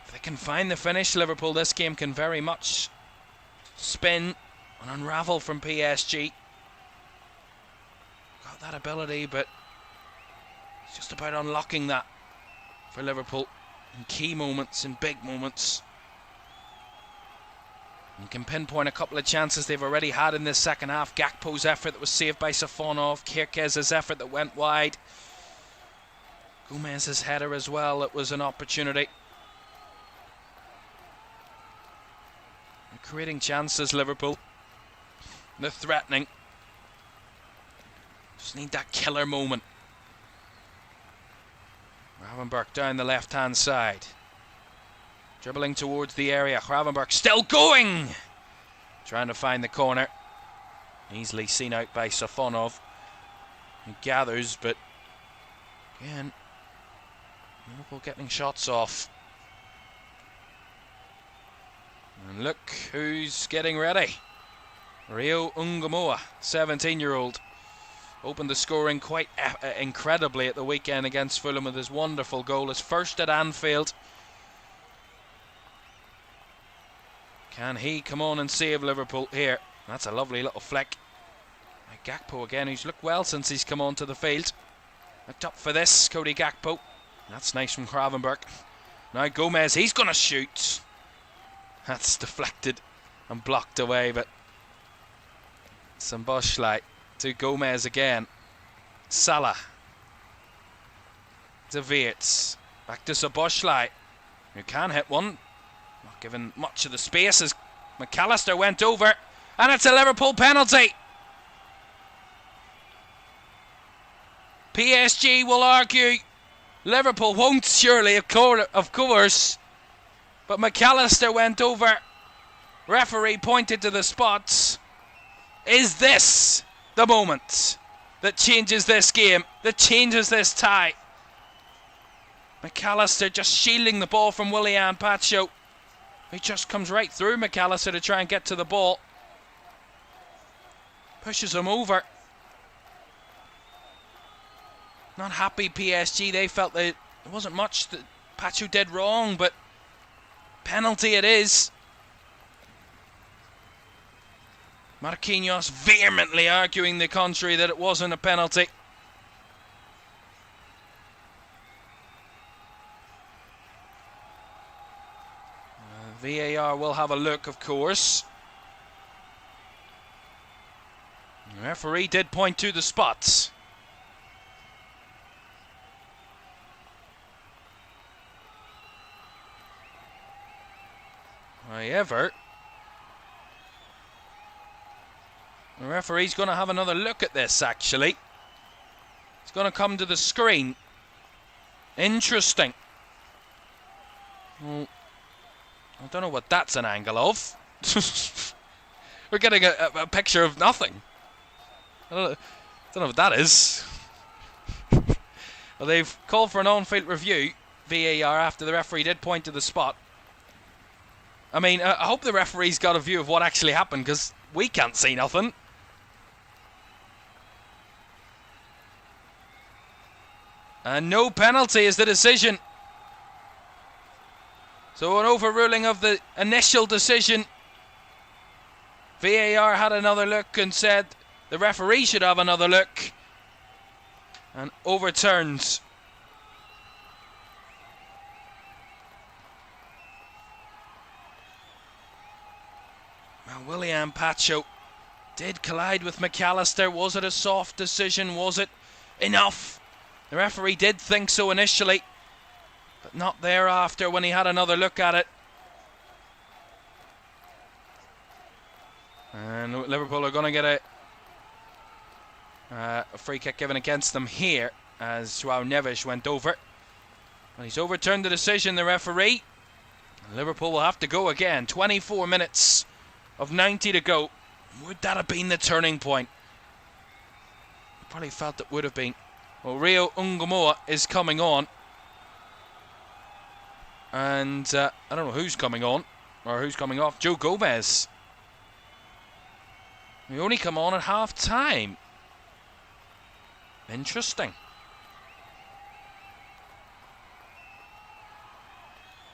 if they can find the finish, Liverpool, this game can very much spin and unravel from PSG. Got that ability, but it's just about unlocking that for Liverpool in key moments, in big moments. You can pinpoint a couple of chances they've already had in this second half. Gakpo's effort that was saved by Safonov. Kerkez's effort that went wide. Gomez's header as well. It was an opportunity. They're creating chances, Liverpool. They're threatening. Just need that killer moment. Gravenberg down the left-hand side. Dribbling towards the area. Gravenberg still going! Trying to find the corner. Easily seen out by Safonov. He gathers, but again, Liverpool getting shots off. And look who's getting ready. Rio Ungamoa, 17-year-old. Opened the scoring quite incredibly at the weekend against Fulham with his wonderful goal. His first at Anfield. Can he come on and save Liverpool here? That's a lovely little flick. Gakpo again, who's looked well since he's come onto the field. Looked up for this, Cody Gakpo. That's nice from Gravenberg. Now Gomez, he's going to shoot. That's deflected and blocked away, but Szoboszlai to Gomez again. Salah to Weerts. Back to Szoboszlai, who can hit one. Not given much of the space as McAllister went over, and it's a Liverpool penalty. PSG will argue. Liverpool won't, surely, of course. But McAllister went over. Referee pointed to the spots. Is this the moment that changes this game, that changes this tie? McAllister just shielding the ball from Willian Pacho. He just comes right through McAllister to try and get to the ball. Pushes him over. Not happy PSG. They felt that there wasn't much that Pacho did wrong, but penalty it is. Marquinhos vehemently arguing the contrary, that it wasn't a penalty. VAR will have a look, of course. The referee did point to the spots. However, the referee's going to have another look at this, actually. It's going to come to the screen. Interesting. Well, I don't know what that's an angle of. We're getting a picture of nothing. I don't know what that is. Well, they've called for an on-field review, VAR, after the referee did point to the spot. I mean, I hope the referee's got a view of what actually happened, because we can't see nothing. And no penalty is the decision. So an overruling of the initial decision. VAR had another look and said the referee should have another look. And overturns. Well, Willian Pacho did collide with McAllister. Was it a soft decision? Was it enough? The referee did think so initially, but not thereafter when he had another look at it. And Liverpool are going to get a free kick given against them here as João Neves went over. And he's overturned the decision, the referee. Liverpool will have to go again. 24 minutes of 90 to go. Would that have been the turning point? I probably felt it would have been. Well, Rio Ungamoa is coming on. And I don't know who's coming on or who's coming off. Joe Gomez. We only come on at half time. Interesting.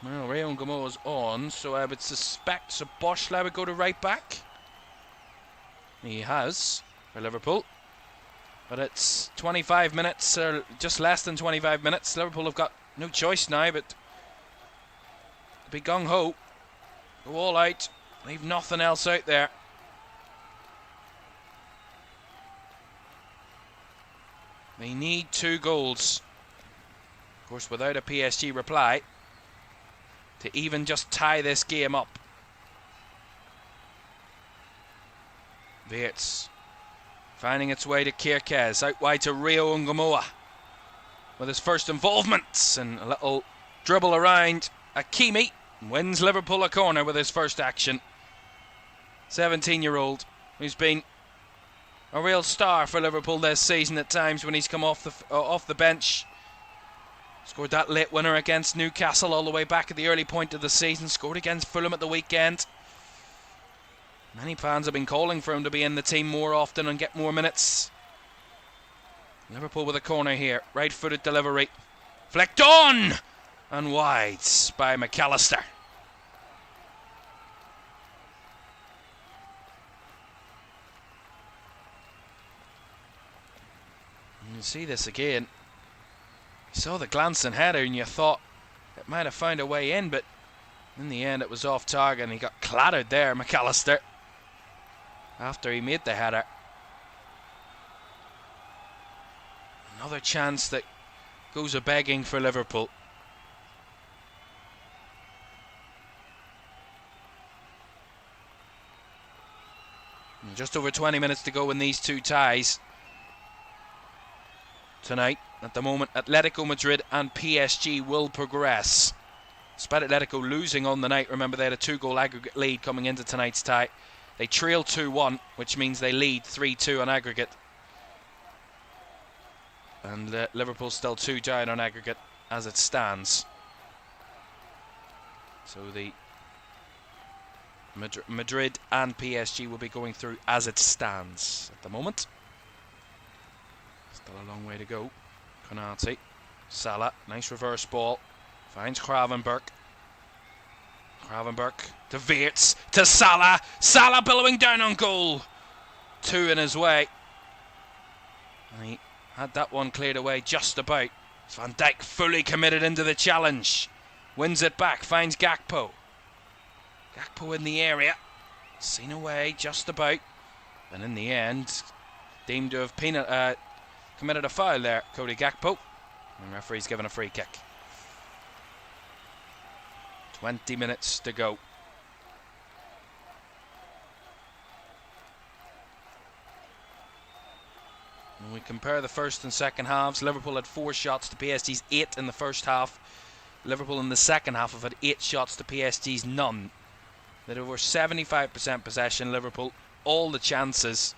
Well, Rio Ungamoa's on, so I would suspect Szoboszlai would go to right back. He has for Liverpool. But it's 25 minutes, or just less than 25 minutes. Liverpool have got no choice now but to be gung-ho. Go all out. Leave nothing else out there. They need 2 goals. Of course, without a PSG reply, to even just tie this game up. Wirtz finding its way to Kirkez, out wide to Rio Ungamoa with his first involvement, and a little dribble around. Hakimi wins Liverpool a corner with his first action. 17-year-old who's been a real star for Liverpool this season at times when he's come off the bench. Scored that late winner against Newcastle all the way back at the early point of the season. Scored against Fulham at the weekend. Many fans have been calling for him to be in the team more often and get more minutes. Liverpool with a corner here. Right-footed delivery. Flicked on! And wide by McAllister. You see this again. You saw the glancing header and you thought it might have found a way in, but in the end it was off target and he got clattered there, McAllister, after he made the header. Another chance that goes a-begging for Liverpool. And just over 20 minutes to go in these two ties. tonight. At the moment, Atletico Madrid and PSG will progress. Despite Atletico losing on the night, remember they had a 2-goal aggregate lead coming into tonight's tie. They trail 2-1, which means they lead 3-2 on aggregate. And Liverpool still 2 down on aggregate as it stands. So the Madrid and PSG will be going through as it stands at the moment. Still a long way to go. Konate, Salah, nice reverse ball. Finds Gravenberch. Gravenberch to Weerts, to Salah. Salah billowing down on goal. 2 in his way. And he had that one cleared away just about. Van Dijk fully committed into the challenge. Wins it back, finds Gakpo. Gakpo in the area. Seen away just about. And in the end, deemed to have committed a foul there, Cody Gakpo. And the referee's given a free kick. 20 minutes to go. When we compare the first and second halves, Liverpool had 4 shots to PSG's 8 in the first half. Liverpool in the second half have had 8 shots to PSG's none. They had over 75% possession, Liverpool, all the chances,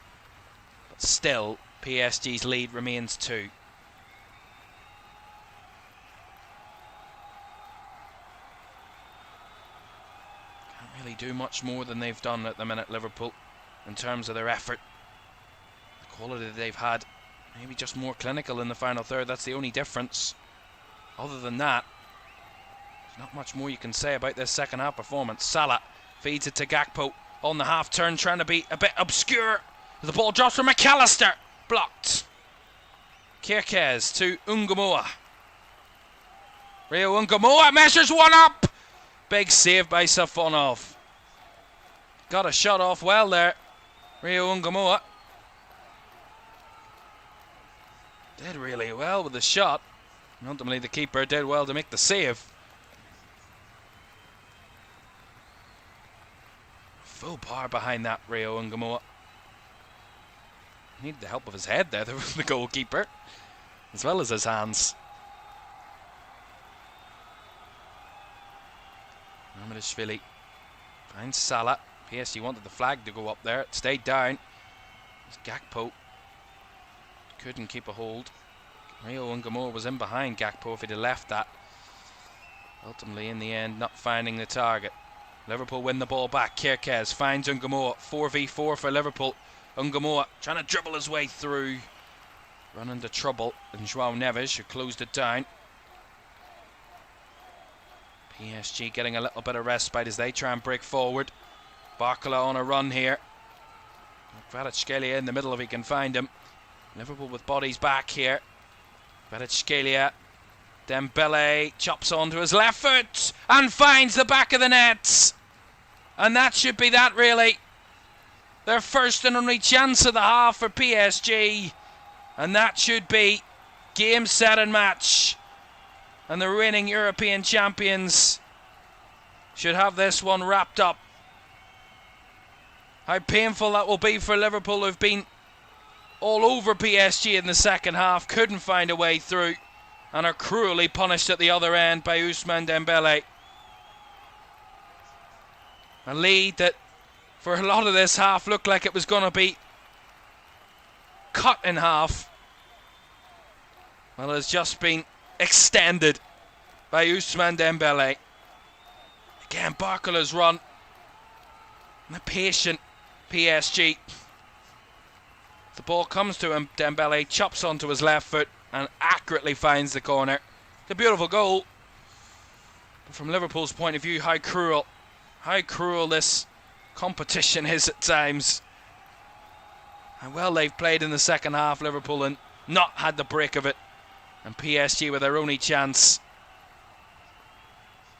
but still PSG's lead remains 2. Can't really do much more than they've done at the minute, Liverpool, in terms of their effort. The quality that they've had, maybe just more clinical in the final third, that's the only difference. Other than that, there's not much more you can say about this second half performance. Salah feeds it to Gakpo on the half turn, trying to be a bit obscure. The ball drops from McAllister. Blocked. Kirkez to Ungamoa. Rio Ungamoa measures one up. Big save by Safonov. Got a shot off well there. Rio Ungamoa did really well with the shot. Ultimately the keeper did well to make the save. Full power behind that, Rio Ungamoa. Needed the help of his head there, the goalkeeper, as well as his hands. Ahmedashvili finds Salah. PSG wanted the flag to go up there. It stayed down. Gakpo couldn't keep a hold. Rio Ungamoa was in behind Gakpo if he'd have left that. Ultimately, in the end, not finding the target. Liverpool win the ball back. Kirkez finds Ungamoa. 4v4 for Liverpool. Ungamoa trying to dribble his way through. Run into trouble. And João Neves, who closed it down. PSG getting a little bit of respite as they try and break forward. Barcola on a run here. Kvaratskhelia in the middle if he can find him. Liverpool with bodies back here. Kvaratskhelia. Dembele chops onto his left foot and finds the back of the net. And that should be that, really. Their first and only chance of the half for PSG. And that should be game, set and match. And the reigning European champions should have this one wrapped up. How painful that will be for Liverpool, who've been all over PSG in the second half, couldn't find a way through, and are cruelly punished at the other end by Ousmane Dembele. A lead that for a lot of this half looked like it was going to be cut in half. Well, it's just been extended by Ousmane Dembele. Again, Barcola's run. And a patient PSG. The ball comes to him, Dembele chops onto his left foot and accurately finds the corner. It's a beautiful goal. But from Liverpool's point of view, how cruel this competition is at times. How well they've played in the second half, Liverpool, and not had the break of it. And PSG, with their only chance,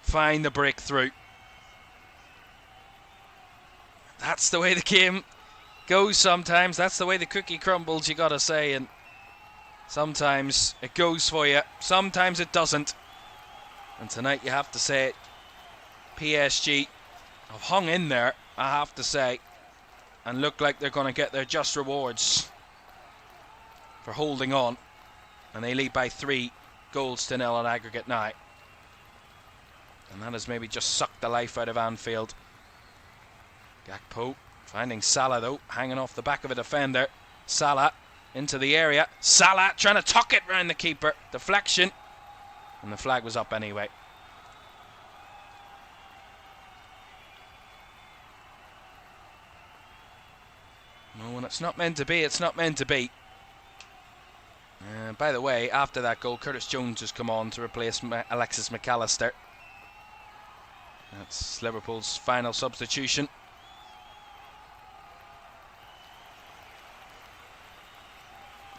find the breakthrough. That's the way the game goes sometimes. That's the way the cookie crumbles, you gotta say. And sometimes it goes for you, sometimes it doesn't. And tonight you have to say PSG have hung in there, I have to say, and look like they're going to get their just rewards for holding on. and they lead by 3-0 on aggregate now. And that has maybe just sucked the life out of Anfield. Gakpo finding Salah though, hanging off the back of a defender. Salah into the area. Salah trying to tuck it round the keeper. Deflection. And the flag was up anyway. No, when it's not meant to be, it's not meant to be. By the way, after that goal, Curtis Jones has come on to replace Alexis McAllister. That's Liverpool's final substitution.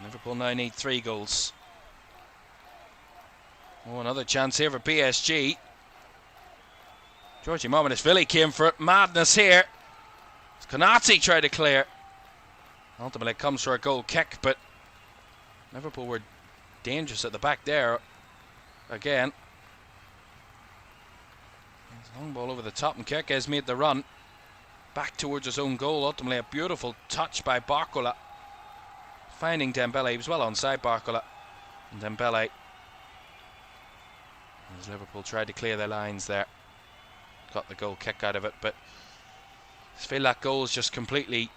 Liverpool now need 3 goals. Oh, another chance here for PSG. Georgi Mominishvili came for it. Madness here. Konate tried to clear. Ultimately it comes for a goal kick, but Liverpool were dangerous at the back there. Again. Long ball over the top, and Kirkez made the run back towards his own goal. Ultimately a beautiful touch by Barcola, finding Dembele. He was well onside Barcola, and Dembele, as Liverpool tried to clear their lines there, got the goal kick out of it. But I feel that goal has just completely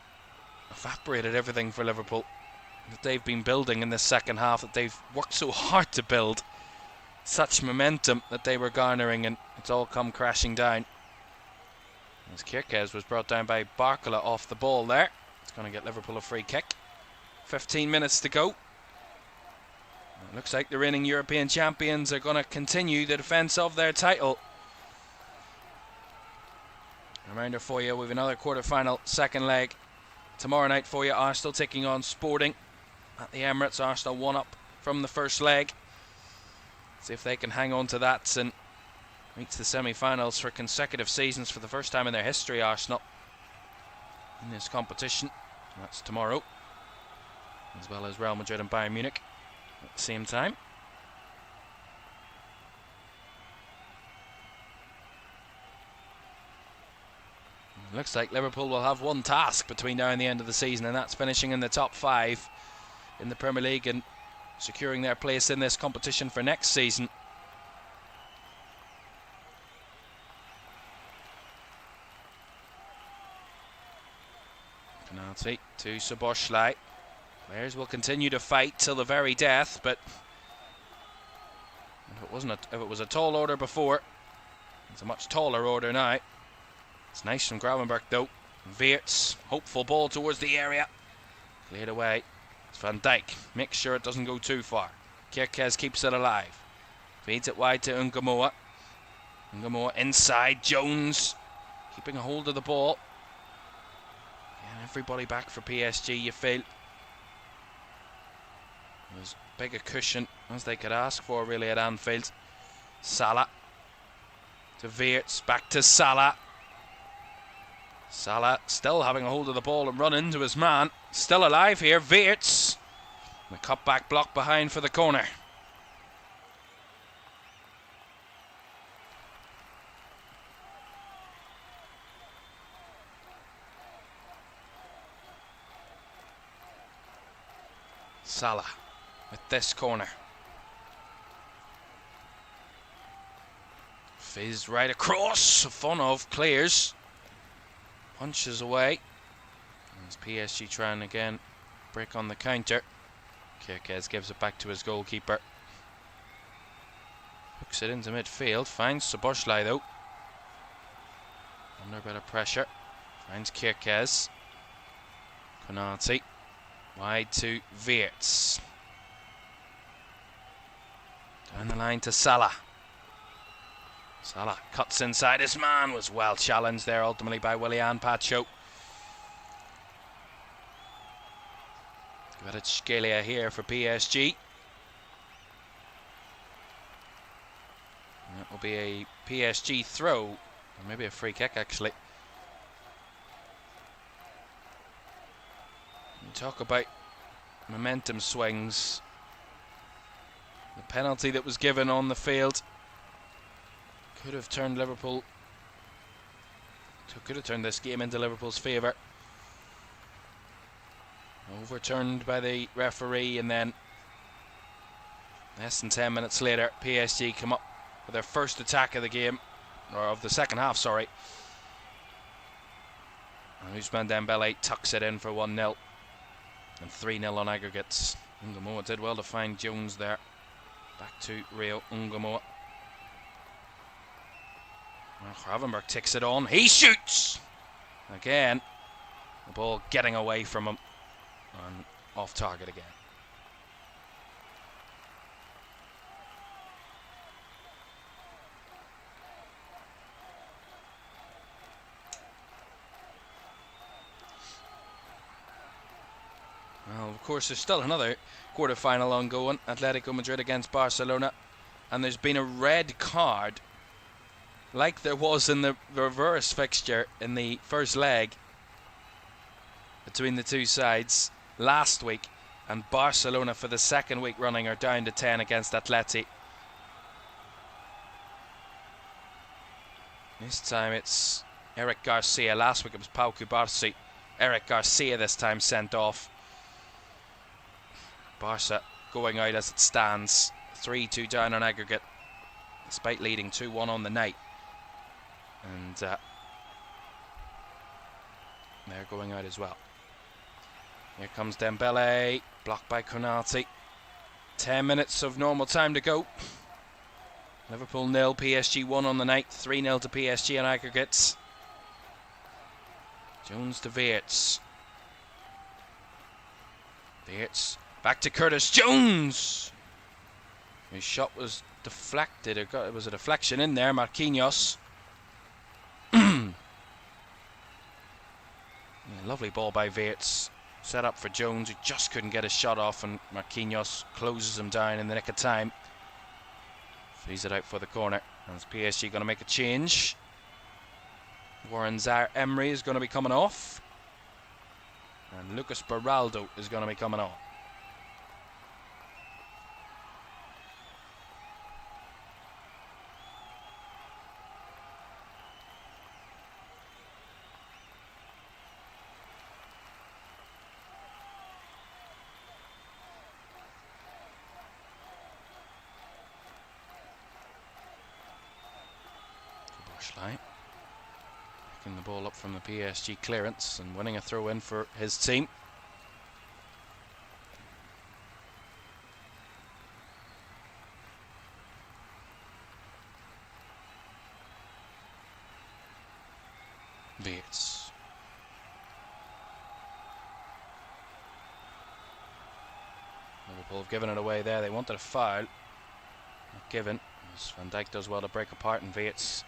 evaporated everything for Liverpool that they've been building in this second half, that they've worked so hard to build. Such momentum that they were garnering, and it's all come crashing down. As Kirkez was brought down by Barcola off the ball there. It's going to get Liverpool a free kick. 15 minutes to go. It looks like the reigning European champions are going to continue the defence of their title. Reminder for you, we have another quarter-final second leg tomorrow night for you. Arsenal taking on Sporting at the Emirates. Arsenal 1 up from the first leg. See if they can hang on to that and reach the semi-finals for consecutive seasons for the first time in their history, Arsenal, in this competition. That's tomorrow, as well as Real Madrid and Bayern Munich at the same time. It looks like Liverpool will have one task between now and the end of the season, and that's finishing in the top 5 in the Premier League and securing their place in this competition for next season. Penalty to Szoboszlai. Players will continue to fight till the very death, but if it was a tall order before, it's a much taller order now. It's nice from Gravenberch though. Weerts, hopeful ball towards the area, cleared away. It's Van Dijk, makes sure it doesn't go too far. Kirkez keeps it alive, feeds it wide to Ungamoa. Ungamoa inside, Jones keeping a hold of the ball. And everybody back for PSG, you feel. As big a cushion as they could ask for really at Anfield. Salah to Weerts, back to Salah. Salah still having a hold of the ball and run into his man. Still alive here, Weerts. The cut-back block behind for the corner. Salah with this corner. Fizz right across. Fonov clears. Punches away. As PSG trying again break on the counter. Kirkez gives it back to his goalkeeper. Hooks it into midfield. Finds Szoboszlai though. Under a bit of pressure. Finds Kirkez. Konate. Wide to Weerts. Down the line to Salah. Salah cuts inside his man. Was well challenged there ultimately by Willian Pacho. Kvaratskhelia here for PSG. That will be a PSG throw, or maybe a free kick actually. You talk about momentum swings. The penalty that was given on the field could have turned this game into Liverpool's favour. Overturned by the referee, and then Less than 10 minutes later, PSG come up with their first attack of the game, or of the second half, sorry. And Ousmane Dembele tucks it in for 1-0 and 3-0 on aggregates. Ungamoa did well to find Jones there. Back to Rio Ungamoa. Well, Gravenberch takes it on. He shoots! Again, the ball getting away from him and off target again. Well, of course, there's still another quarter-final ongoing. Atletico Madrid against Barcelona. And there's been a red card, like there was in the reverse fixture in the first leg between the two sides last week. And Barcelona, for the second week running, are down to 10 against Atleti. This time it's Eric Garcia. Last week it was Pau Cubarsí. Eric Garcia this time sent off. Barca going out as it stands, 3-2 down on aggregate, despite leading 2-1 on the night. And they're going out as well. Here comes Dembele, blocked by Konate. 10 minutes of normal time to go. Liverpool 0, PSG 1 on the night, 3-0 to PSG on aggregates. Jones to Weerts. Weerts. Back to Curtis Jones. His shot was deflected. It was a deflection in there. Marquinhos. Lovely ball by Weerts. Set up for Jones, who just couldn't get his shot off, and Marquinhos closes him down in the nick of time. Frees it out for the corner. And is PSG going to make a change? Warren Zaire-Emery is going to be coming off. And Lucas Beraldo is going to be coming on. Picking the ball up from the PSG clearance and winning a throw in for his team. Weerts. Liverpool have given it away there. They wanted a foul. Not given. As Van Dijk does well to break apart, and Weerts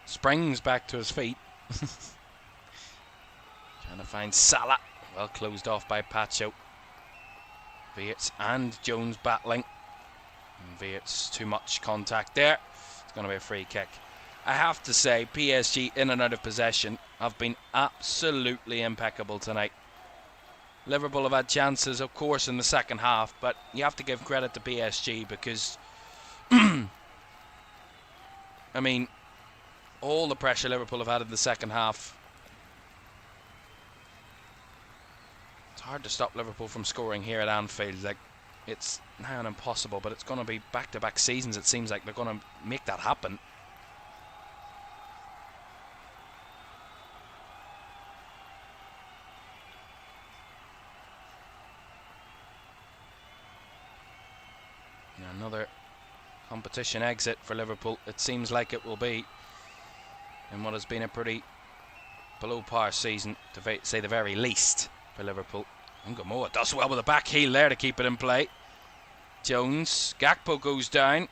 springs back to his feet. Trying to find Salah. Well closed off by Pacho. Weerts and Jones battling. And Weerts, too much contact there. It's going to be a free kick. I have to say, PSG in and out of possession have been absolutely impeccable tonight. Liverpool have had chances, of course, in the second half, but you have to give credit to PSG because I mean, all the pressure Liverpool have had in the second half. It's hard to stop Liverpool from scoring here at Anfield. Like, it's now impossible, but it's going to be back-to-back seasons. It seems like they're going to make that happen. Another competition exit for Liverpool. It seems like it will be in what has been a pretty below par season, to say the very least, for Liverpool. Ungamoa does well with the back heel there to keep it in play. Jones. Gakpo goes down.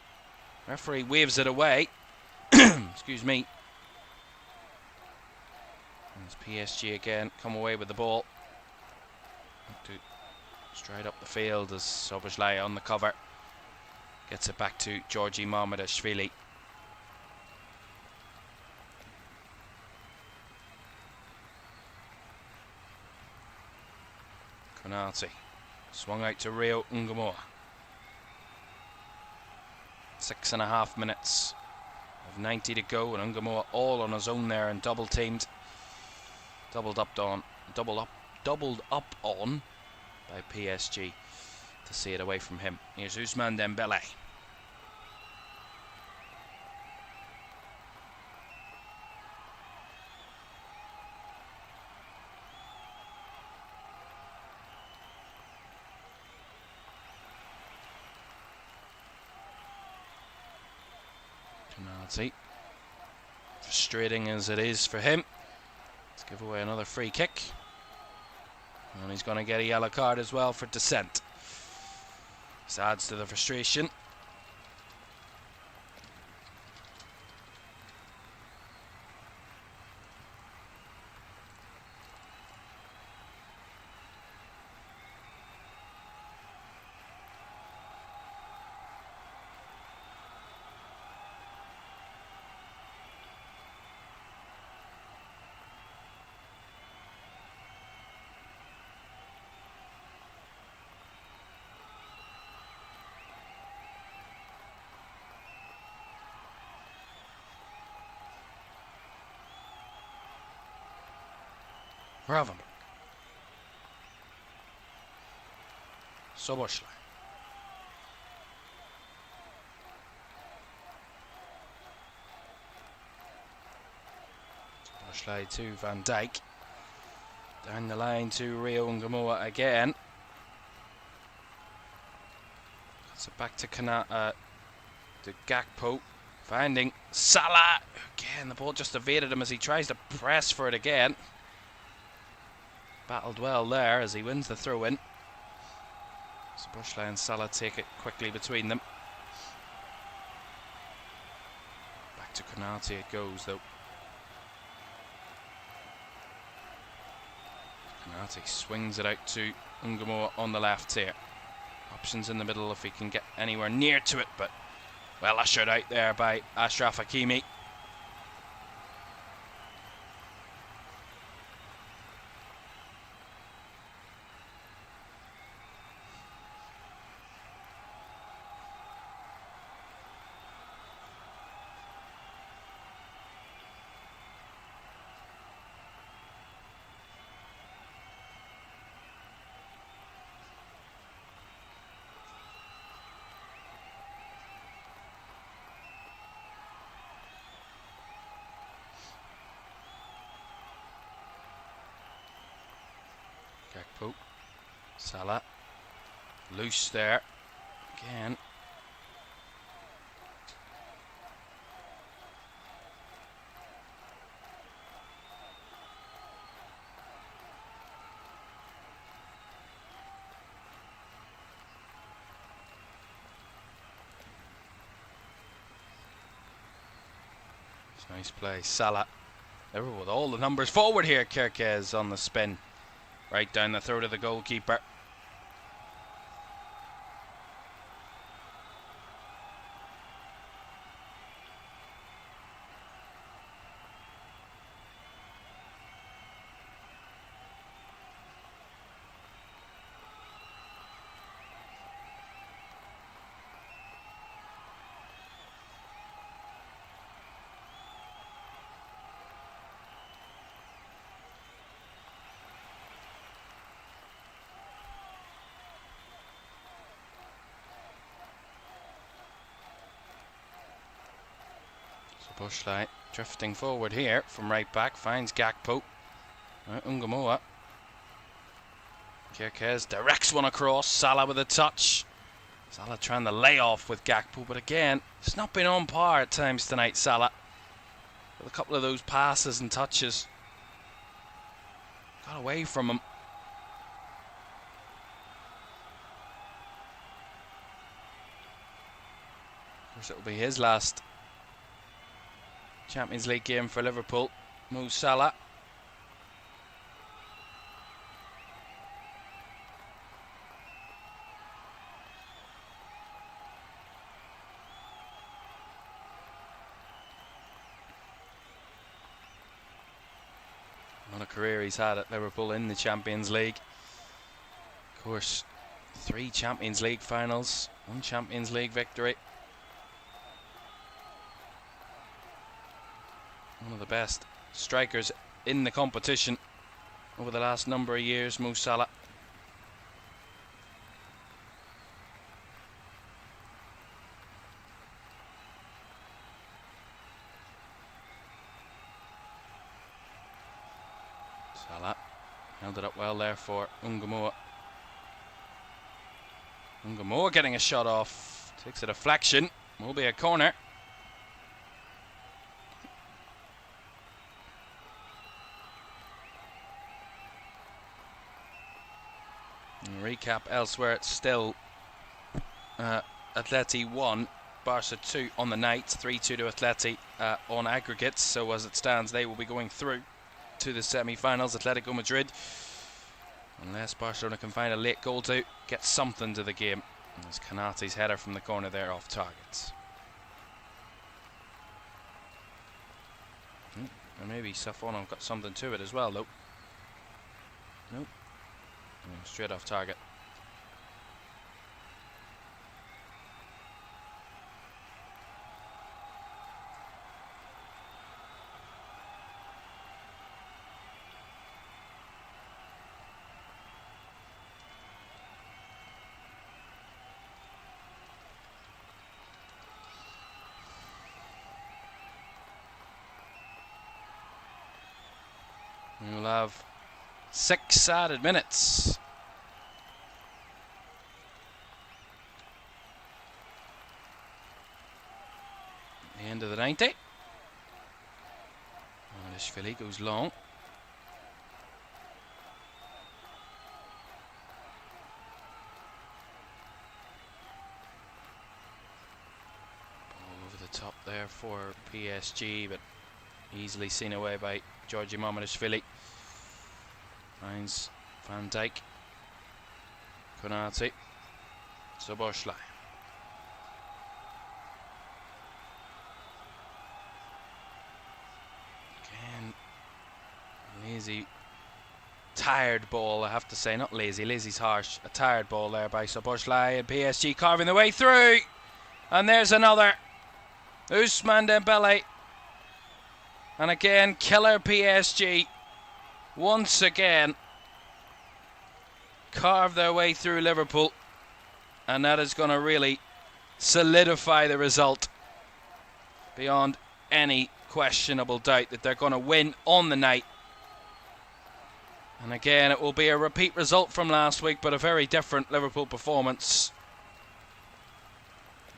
Referee waves it away. Excuse me. As PSG again come away with the ball. Straight up the field as Soboslai on the cover. Gets it back to Georgi Mamadashvili. Konate. Swung out to Rio Ungamoa. 6.5 minutes of 90 to go, and Ungamoa all on his own there and double teamed. Doubled up on by PSG to see it away from him. Here's Ousmane Dembele. Penalty. Frustrating as it is for him. Let's give away another free kick. And he's going to get a yellow card as well for dissent. This adds to the frustration. Bravo. Soboslai. Soboslai to Van Dijk. Down the line to Rio Ngamoa again. So back to to Gakpo. Finding Salah. Again, the ball just evaded him as he tries to press for it again. Battled well there as he wins the throw-in. Soboslai and Salah take it quickly between them. Back to Konate it goes though. Konate swings it out to Ngamoa on the left here. Options in the middle if he can get anywhere near to it, but well ushered out there by Achraf Hakimi. Gakpo, Salah, loose there, again. Nice play, Salah. Liverpool with all the numbers forward here. Kerkez on the spin. Right down the throat of the goalkeeper. Soboslai drifting forward here from right back, finds Gakpo. Ngamoa. Kerkez directs one across. Salah with a touch. Salah trying to lay off with Gakpo, but again, it's not been on par at times tonight, Salah. With a couple of those passes and touches. Got away from him. Of course, it'll be his last Champions League game for Liverpool. Mo Salah. What a career he's had at Liverpool in the Champions League. Of course, 3 Champions League finals, 1 Champions League victory. One of the best strikers in the competition over the last number of years, Mo Salah. Salah held it up well there for Ngamoa. Ngamoa getting a shot off. Takes a deflection. Will be a corner. Recap elsewhere, it's still Atleti 1, Barca 2 on the night, 3-2 to Atleti on aggregates. So as it stands, they will be going through to the semi-finals. Atletico Madrid, unless Barcelona can find a late goal to get something to the game. And there's Canate's header from the corner there off targets. And maybe Safonov got something to it as well, though. Nope. Straight off target. We'll have 6 added minutes. The end of the 90. Philly goes long. Ball over the top there for PSG, but easily seen away by Caoimhan Ferris. Finds Van Dijk, Konate, Szoboszlai. Again, lazy, tired ball, I have to say. Not lazy, lazy's harsh. A tired ball there by Szoboszlai, and PSG carving the way through. And there's another. Ousmane Dembele. And again, killer PSG. Once again, carve their way through Liverpool, and that is going to really solidify the result beyond any questionable doubt that they're going to win on the night. And again, it will be a repeat result from last week, but a very different Liverpool performance.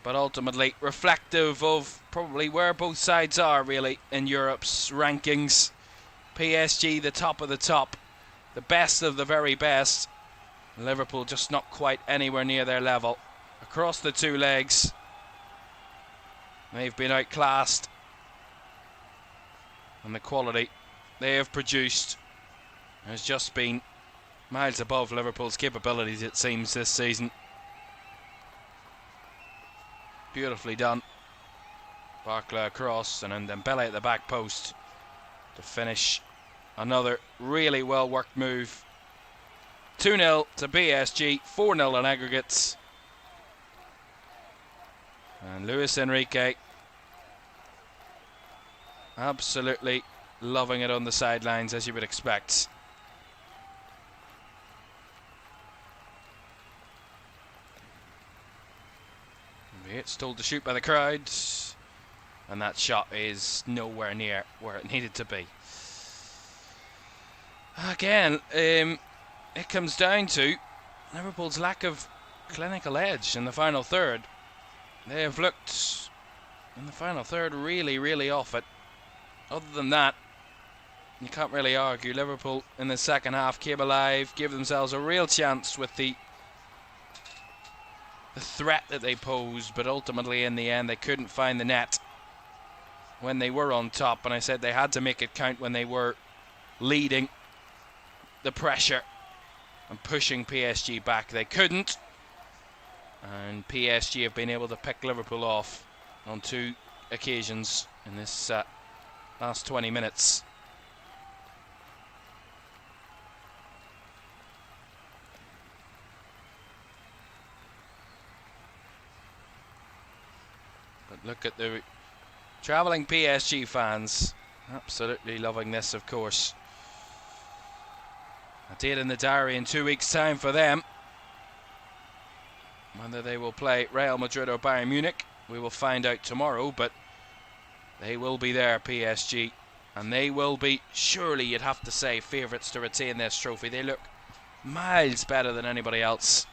But ultimately reflective of probably where both sides are really in Europe's rankings. PSG the top of the top, the best of the very best. Liverpool just not quite anywhere near their level. Across the two legs, they've been outclassed, and the quality they have produced has just been miles above Liverpool's capabilities, it seems, this season. Beautifully done. Barclay across, and then Dembele at the back post to finish another really well worked move. 2-0 to PSG, 4-0 on aggregates. And Luis Enrique absolutely loving it on the sidelines, as you would expect. It's told to shoot by the crowd, and that shot is nowhere near where it needed to be. Again, it comes down to Liverpool's lack of clinical edge in the final third. They have looked in the final third really, really off it. Other than that, you can't really argue. Liverpool in the second half came alive, gave themselves a real chance with the threat that they posed, but ultimately in the end they couldn't find the net when they were on top. And I said they had to make it count when they were leading the pressure and pushing PSG back. They couldn't, and PSG have been able to pick Liverpool off on 2 occasions in this last 20 minutes. But look at the travelling PSG fans, absolutely loving this, of course. A date in the diary in 2 weeks' time for them. Whether they will play Real Madrid or Bayern Munich, we will find out tomorrow, but they will be there, PSG, and they will be, surely you'd have to say, favourites to retain this trophy. They look miles better than anybody else.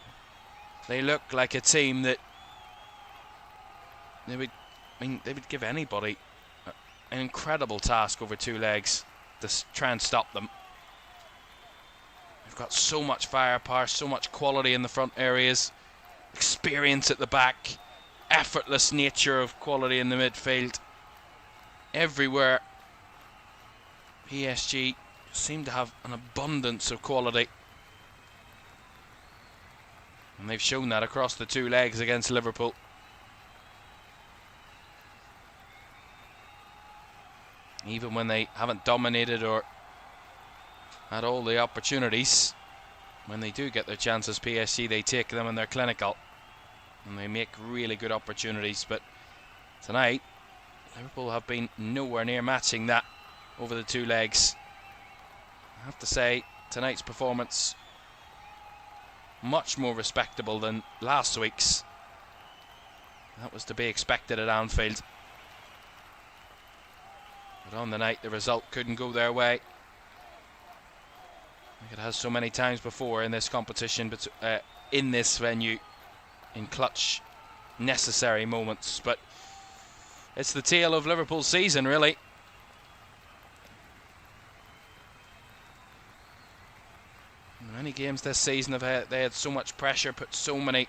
They look like a team that they would give anybody an incredible task over 2 legs to try and stop them. They've got so much firepower, so much quality in the front areas, experience at the back, effortless nature of quality in the midfield. Everywhere, PSG seem to have an abundance of quality. And they've shown that across the two legs against Liverpool. Even when they haven't dominated or had all the opportunities, when they do get their chances, PSG, they take them and they're clinical. And they make really good opportunities. But tonight, Liverpool have been nowhere near matching that over the two legs. I have to say, tonight's performance much more respectable than last week's. That was to be expected at Anfield. But on the night, the result couldn't go their way. Like it has so many times before in this competition, but in this venue, in clutch, necessary moments. But it's the tale of Liverpool's season, really. Many games this season they had so much pressure, put so many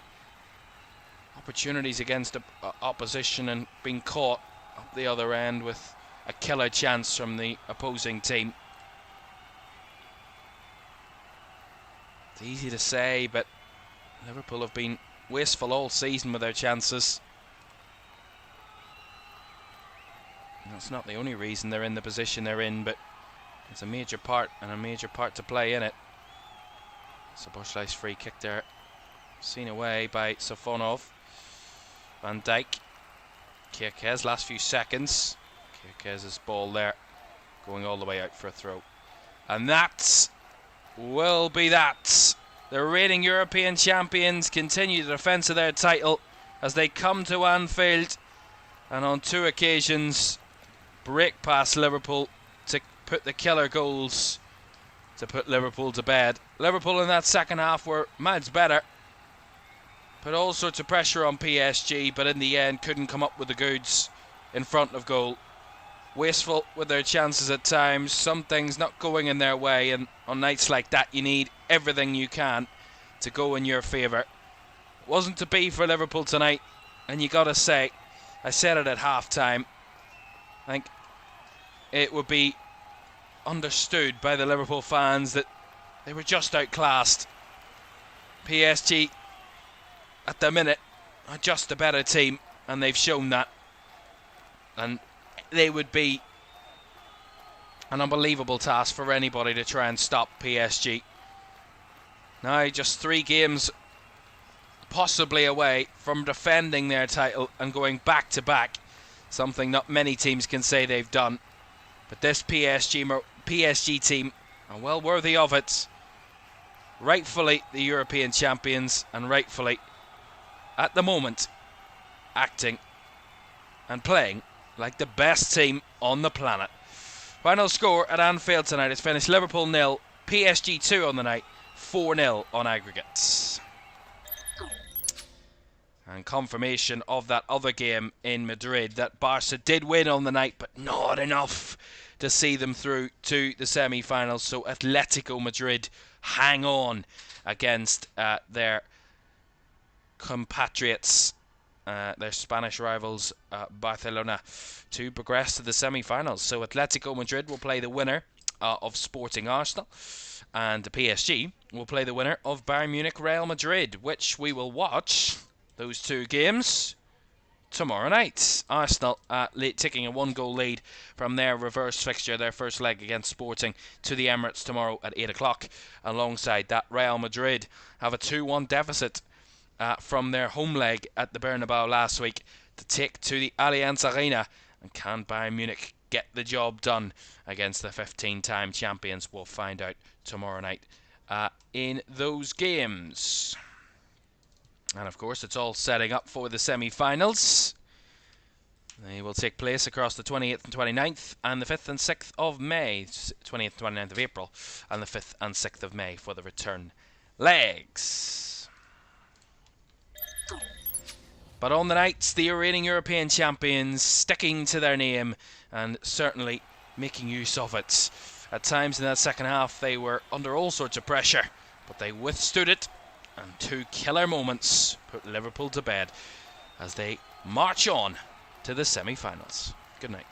opportunities against opposition, and been caught up the other end with a killer chance from the opposing team. It's easy to say, but Liverpool have been wasteful all season with their chances. And that's not the only reason they're in the position they're in, but it's a major part, and a major part to play in it. Szoboszlai's free kick there, seen away by Safonov. Van Dijk, Kierke's last few seconds. Kierke's ball there, going all the way out for a throw. And that will be that. The reigning European champions continue the defence of their title as they come to Anfield, and on two occasions break past Liverpool to put the killer goals to put Liverpool to bed. Liverpool in that second half were miles better, put all sorts of pressure on PSG, but in the end couldn't come up with the goods in front of goal. Wasteful with their chances at times, some things not going in their way, and on nights like that you need everything you can to go in your favour. It wasn't to be for Liverpool tonight, and you gotta say, I said it at half time, I think it would be understood by the Liverpool fans that they were just outclassed. PSG at the minute are just a better team, and they've shown that, and they would be an unbelievable task for anybody to try and stop PSG. Now just 3 games possibly away from defending their title and going back to back, something not many teams can say they've done. But this PSG team are well worthy of it. Rightfully the European champions, and rightfully at the moment acting and playing like the best team on the planet. Final score at Anfield tonight is finished Liverpool 0, PSG 2 on the night, 4-0 on aggregate. And confirmation of that other game in Madrid, that Barca did win on the night, but not enough to see them through to the semi-finals. So Atletico Madrid hang on against their compatriots, their Spanish rivals, Barcelona, to progress to the semi-finals. So Atletico Madrid will play the winner of Sporting Arsenal, and the PSG will play the winner of Bayern Munich Real Madrid, which we will watch those two games tomorrow night. Arsenal taking a 1-goal lead from their reverse fixture, their first leg against Sporting, to the Emirates tomorrow at 8 o'clock. Alongside that, Real Madrid have a 2-1 deficit from their home leg at the Bernabeu last week to take to the Allianz Arena. And can Bayern Munich get the job done against the 15-time champions? We'll find out tomorrow night in those games. And of course, it's all setting up for the semi-finals. They will take place across the 28th and 29th and the 5th and 6th of May. 20th and 29th of April and the 5th and 6th of May for the return legs. But on the nights, the reigning European champions sticking to their name and certainly making use of it. At times in that second half, they were under all sorts of pressure, but they withstood it, and 2 killer moments put Liverpool to bed as they march on to the semi-finals. Good night.